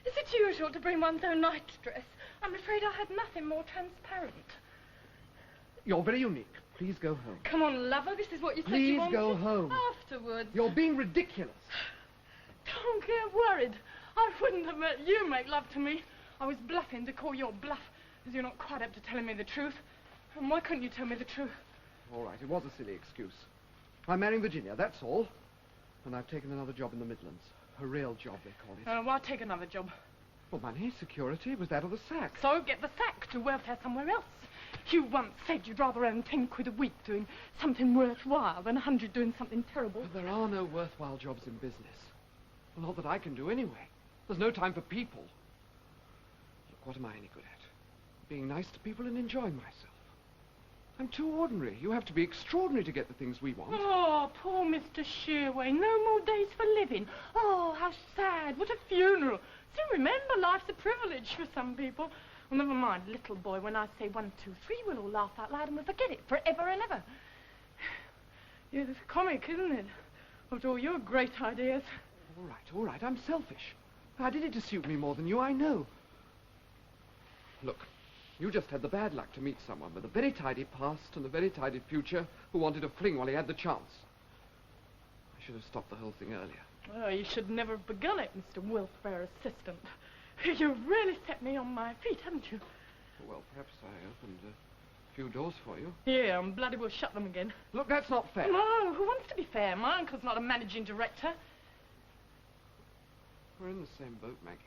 Is it usual to bring one's own nightdress? I'm afraid I had nothing more transparent. You're very unique. Please go home. Come on, lover, this is what you said Please you wanted. go home. Afterwards. You're being ridiculous. Don't get worried. I wouldn't have let you make love to me. I was bluffing to call your bluff, as you're not quite up to telling me the truth. And why couldn't you tell me the truth? All right, it was a silly excuse. I'm marrying Virginia, that's all. And I've taken another job in the Midlands. A real job, they call it. Oh, well, I'll take another job. Well, money, security, was that or the sack? So get the sack, do welfare somewhere else. You once said you'd rather earn 10 quid a week doing something worthwhile than 100 doing something terrible. But there are no worthwhile jobs in business. Well, not that I can do anyway. There's no time for people. Look, what am I any good at? Being nice to people and enjoying myself. I'm too ordinary. You have to be extraordinary to get the things we want. Oh, poor Mr. Shearway. No more days for living. Oh, how sad. What a funeral. So remember, life's a privilege for some people. Well, never mind, little boy. When I say 1, 2, 3, we'll all laugh out loud and we'll forget it forever and ever. Yeah, it's comic, isn't it? After all your great ideas. All right. I'm selfish. I did it to suit me more than you, I know. Look. You just had the bad luck to meet someone with a very tidy past and a very tidy future who wanted to fling while he had the chance. I should have stopped the whole thing earlier. Oh, you should never have begun it, Mr. Welfare Assistant. You've really set me on my feet, haven't you? Well, perhaps I opened a few doors for you. Yeah, I'm bloody well shut them again. Look, that's not fair. No, who wants to be fair? My uncle's not a managing director. We're in the same boat, Maggie.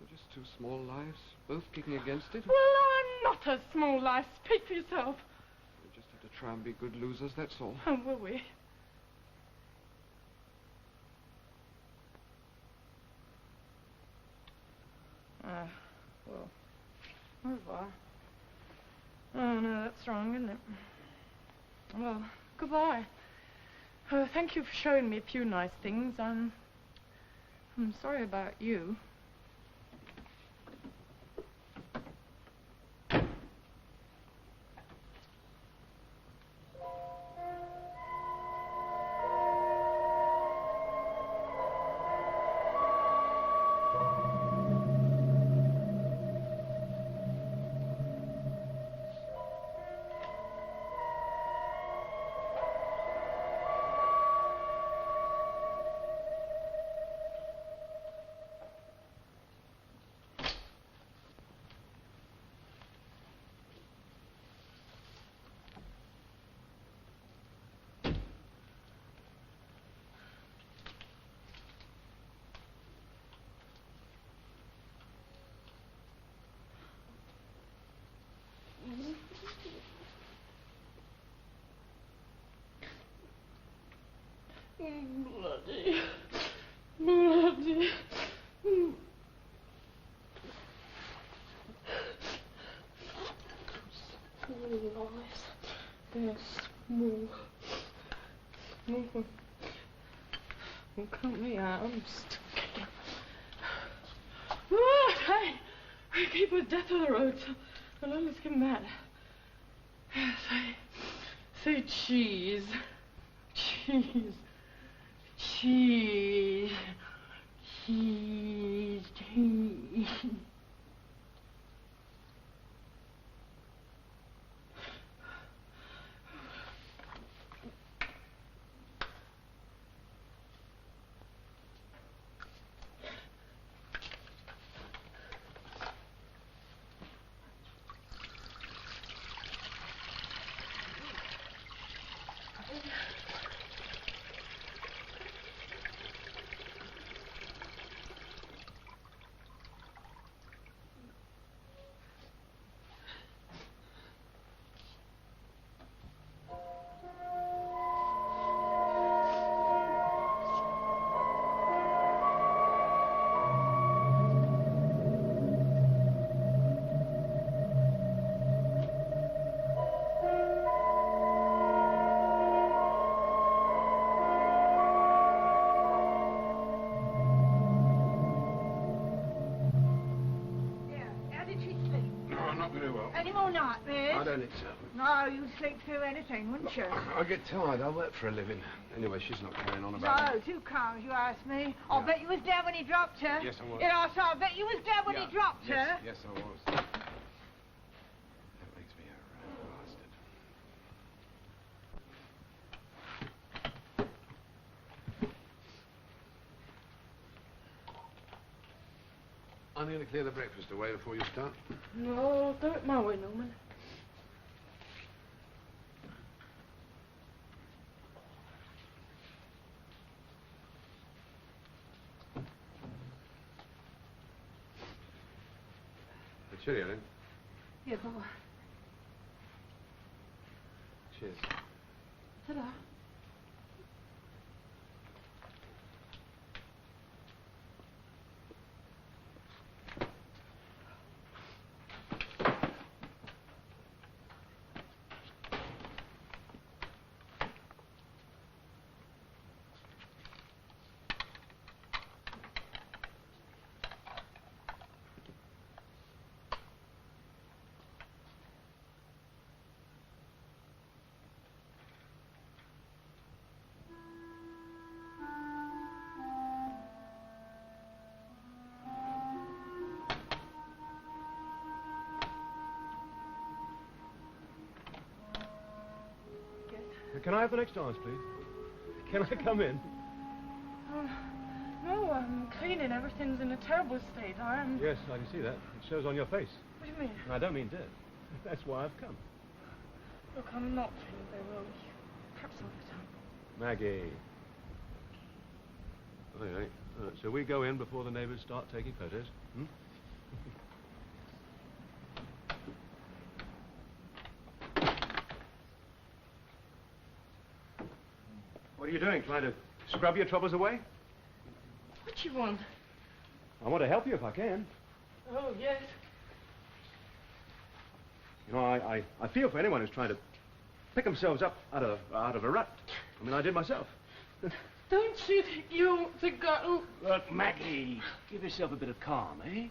We're just two small lives, both kicking against it. Well, I'm not a small life. Speak for yourself. We just have to try and be good losers, that's all. Oh, will we? Well, au revoir. Oh, no, that's wrong, isn't it? Well, goodbye. Thank you for showing me a few nice things. I'm sorry about you. Bloody. Small lives. They're small. Well, count me out. I'm scared. Oh, hey! We keep with death on the road, so well, let's give him that. Say cheese. Cheese. Cheese. Cheese. Cheese. I don't think so. No, you'd sleep through anything, wouldn't you? I get tired. I work for a living. Anyway, she's not carrying on about No, too calm, if you ask me. I'll bet you was there when he dropped her. Yes, I was. You know, so I'll bet you was there when he dropped her. Yes, I was. That makes me a bastard. I'm going to clear the breakfast away before you start. No, do it my way, Norman. Cheerio, then. Yes, bye-bye. Cheers. Ta-da. Can I have the next dance, please? Can I come in? No, I'm cleaning. Everything's in a terrible state. I am... Yes, I can see that. It shows on your face. What do you mean? I don't mean dirt. That's why I've come. Look, I'm not feeling very well. Perhaps another time. Maggie. All right. Shall we go in before the neighbors start taking photos? Hmm? What are you doing? Trying to scrub your troubles away? What do you want? I want to help you if I can. Oh, yes. You know, I feel for anyone who's trying to pick themselves up out of a rut. I mean, I did myself. Don't you think you ought to go... Look, Maggie, give yourself a bit of calm, eh?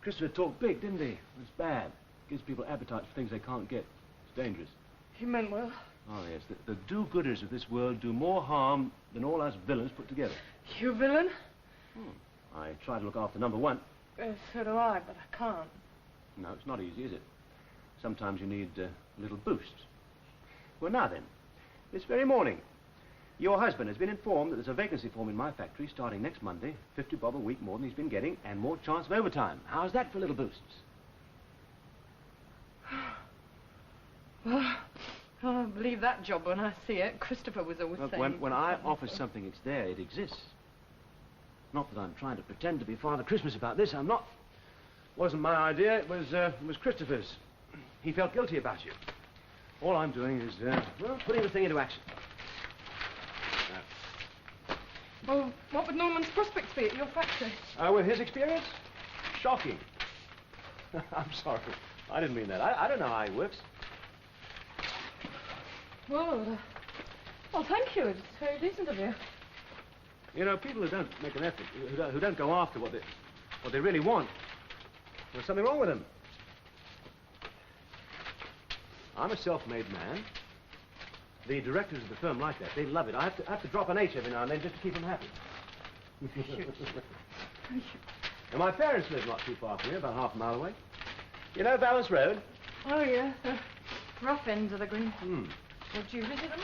Christopher talked big, didn't he? It's bad. Gives people appetite for things they can't get. It's dangerous. He meant well. Oh, yes. The do-gooders of this world do more harm than all us villains put together. You villain? I try to look after number one. So do I, but I can't. No, it's not easy, is it? Sometimes you need a little boost. Well, now then, this very morning, your husband has been informed that there's a vacancy for him in my factory starting next Monday, 50 bob a week more than he's been getting, and more chance of overtime. How's that for little boosts? Well, I'll believe that job when I see it. Christopher was always saying... When I offer something, it's there. It exists. Not that I'm trying to pretend to be Father Christmas about this. I'm not. Wasn't my idea. It was Christopher's. He felt guilty about you. All I'm doing is, well, putting the thing into action. Well, what would Norman's prospects be at your factory? With his experience? Shocking. I'm sorry. I didn't mean that. I don't know how he works. Well, thank you. It's very decent of you. You know, people who don't make an effort, who don't go after what they really want, there's something wrong with them. I'm a self-made man. The directors of the firm like that. They love it. I have to drop an H every now and then just to keep them happy. And my parents live not too far from here, about half a mile away. You know Balance Road? Oh, yes. Rough ends of the green. Would you visit them?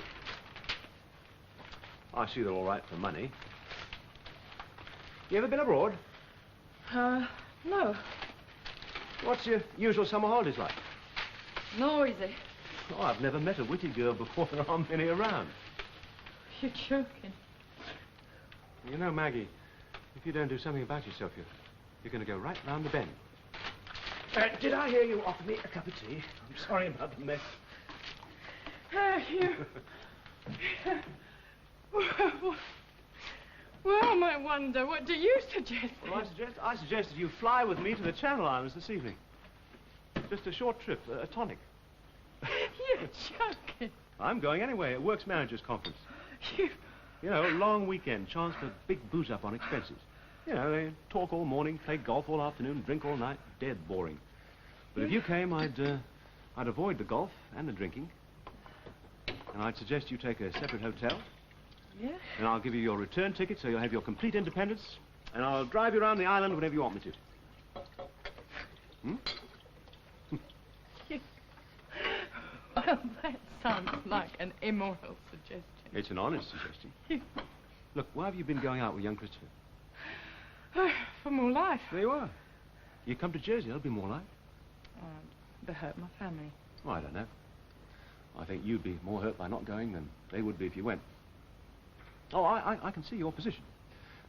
I see they're all right for money. You ever been abroad? No. What's your usual summer holidays like? Noisy. Oh, I've never met a witty girl before. There aren't many around. You're joking. You know, Maggie, if you don't do something about yourself, you're going to go right round the bend. Did I hear you offer me a cup of tea? I'm sorry about the mess. You... Well, I wonder, what do you suggest? Well, I suggested you fly with me to the Channel Islands this evening. Just a short trip, a tonic. You're joking. I'm going anyway, at Works Managers Conference. You know, long weekend, chance for big booze-up on expenses. You know, they talk all morning, play golf all afternoon, drink all night. Dead boring. But if you came, I'd avoid the golf and the drinking. And I'd suggest you take a separate hotel. Yeah? And I'll give you your return ticket so you'll have your complete independence. And I'll drive you around the island whenever you want me to. Hmm? Well, that sounds like an immoral suggestion. It's an honest suggestion. Look, why have you been going out with young Christopher? For more life. There you are. You come to Jersey, there'll be more life. They hurt my family. Well, I don't know. I think you'd be more hurt by not going than they would be if you went. Oh, I can see your position.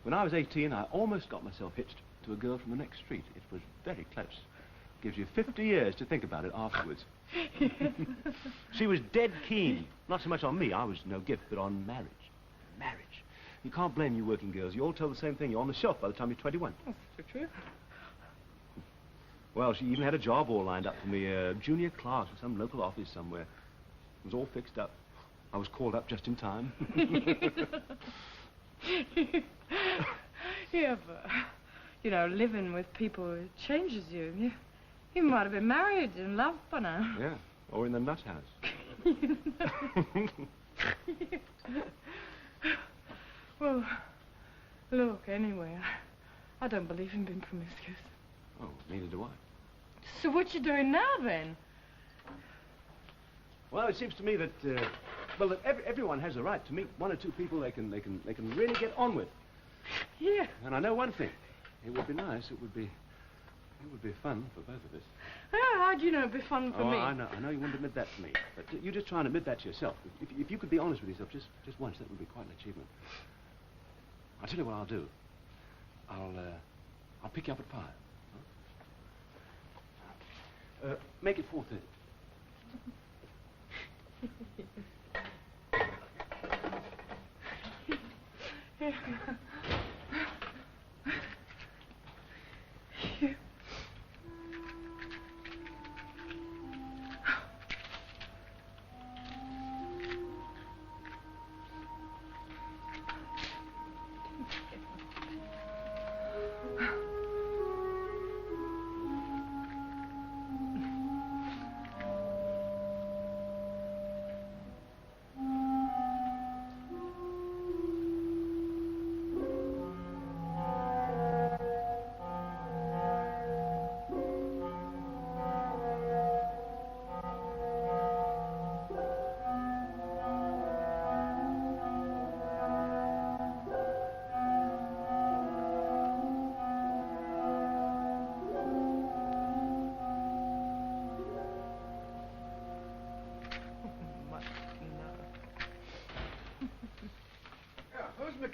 When I was 18, I almost got myself hitched. to a girl from the next street. It was very close. Gives you 50 years to think about it afterwards. She was dead keen. Not so much on me, I was no gift, but on marriage. Marriage. You can't blame you working girls. You all tell the same thing. You're on the shelf by the time you're 21. That's so true. Well, she even had a job all lined up for me, a junior clerk in some local office somewhere. It was all fixed up. I was called up just in time. Yeah, but, you know, living with people, it changes you. You might have been married and loved by now. Yeah, or in the nut house. Well, look, anyway, I don't believe in being promiscuous. Oh, neither do I. So what you doing now, then? Well, it seems to me that, that everyone has a right to meet one or two people they can really get on with. Yeah. And I know one thing. It would be nice. It would be fun for both of us. Oh, how do you know it'd be fun for me? I know you wouldn't admit that to me. But you just try and admit that to yourself. If you could be honest with yourself just once, that would be quite an achievement. I'll tell you what I'll do. I'll pick you up at 5. Huh? Make it 4:30.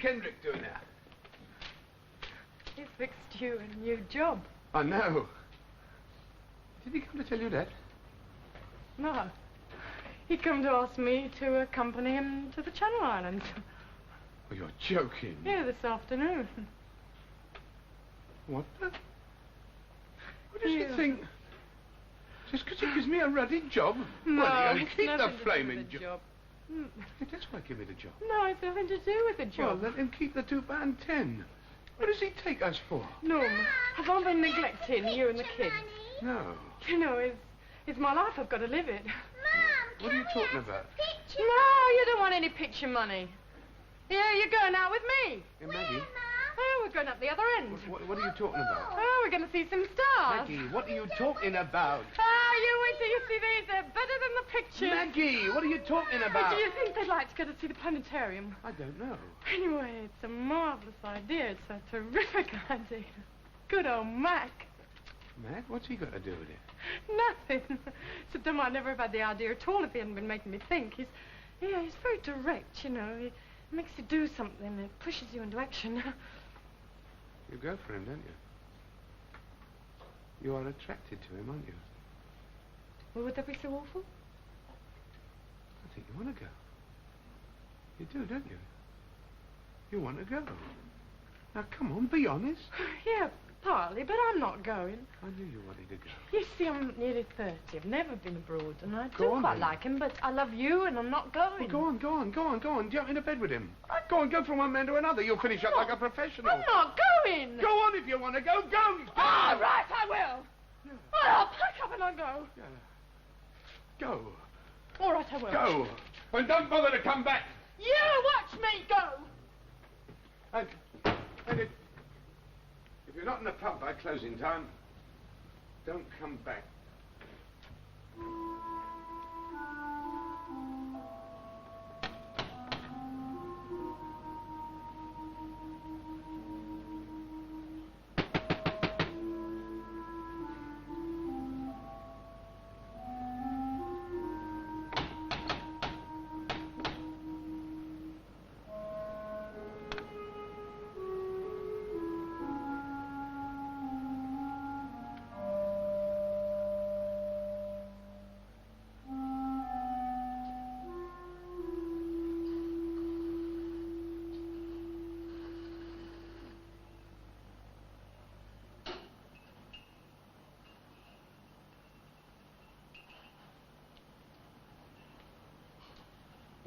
Kendrick doing now? He fixed you a new job. I know. Did he come to tell you that? No. He come to ask me to accompany him to the Channel Islands. Oh, you're joking. Yeah, this afternoon. What the? What does he think? Just because he gives me a ruddy job? No, well, he'll it's keep nothing the to flaming do with the job. That's why give me the job. No, it's nothing to do with the job. Well, let him keep the £2.10. What does he take us for? Norm, have I been neglecting you and the kids? No. You know, it's my life. I've got to live it. What are you talking about? No, you don't want any picture money. Yeah, you're going out with me. Hey, Maggie. Oh, we're going up the other end. What are you talking about? Oh, we're going to see some stars. Maggie, what are you talking about? Oh, you wait till you see these. They're better than the pictures. Maggie, what are you talking about? Do you think they'd like to go to see the planetarium? I don't know. Anyway, it's a marvellous idea. It's a terrific idea. Good old Mac. Mac? What's he got to do with it? Nothing. So dumb I'd never have had the idea at all if he hadn't been making me think. He's very direct, you know. He makes you do something. It pushes you into action. You go for him, don't you? You are attracted to him, aren't you? Well, would that be so awful? I think you want to go. You do, don't you? You want to go. Now, come on, be honest. Yeah, partly, but I'm not going. I knew you wanted to go. You see, I'm nearly 30. I've never been abroad, and I Go do on, quite then. like him, but I love you, and I'm not going. Well, go on. Jump into bed with him. Go on, go from one man to another. You'll finish up like a professional. I'm not going. Go on if you want to go. Go. All right, I will. Yeah. Well, I'll pack up and I'll go. Yeah. Go. All right, I will. Go. And don't bother to come back. You watch me go. And if you're not in the pub by closing time, don't come back.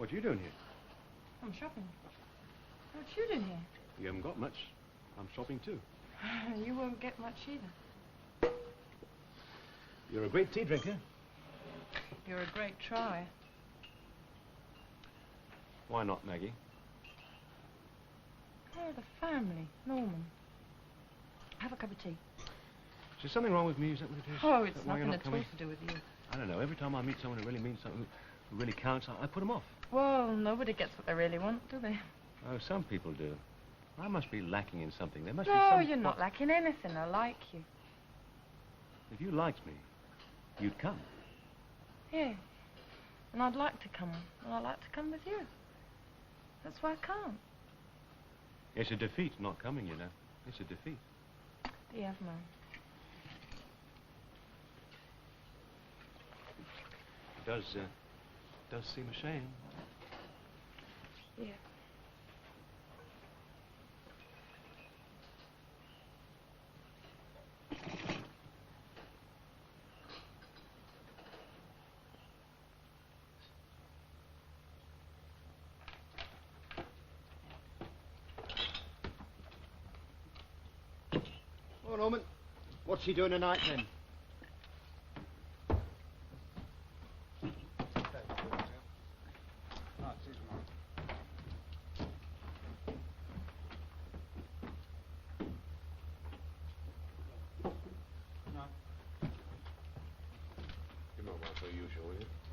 What are you doing here? I'm shopping. What you doing here? You haven't got much. I'm shopping too. You won't get much either. You're a great tea drinker. You're a great try. Why not, Maggie? Oh, the family. Norman. Have a cup of tea. Is there something wrong with me? Is that what it is? Oh, Is it's that why you're nothing not at all coming? to do with you. I don't know. Every time I meet someone who really means something, who really counts, I put them off. Well, nobody gets what they really want, do they? Oh, some people do. I must be lacking in something. There must be No, some... you're not lacking anything. I like you. If you liked me, you'd come. Yeah. And I'd like to come. And I'd like to come with you. That's why I can't. It's a defeat not coming, you know. It's a defeat. Yeah, no. It does seem a shame. Yeah. Oh, Norman, what's she doing tonight then? Give me one per usual, will you?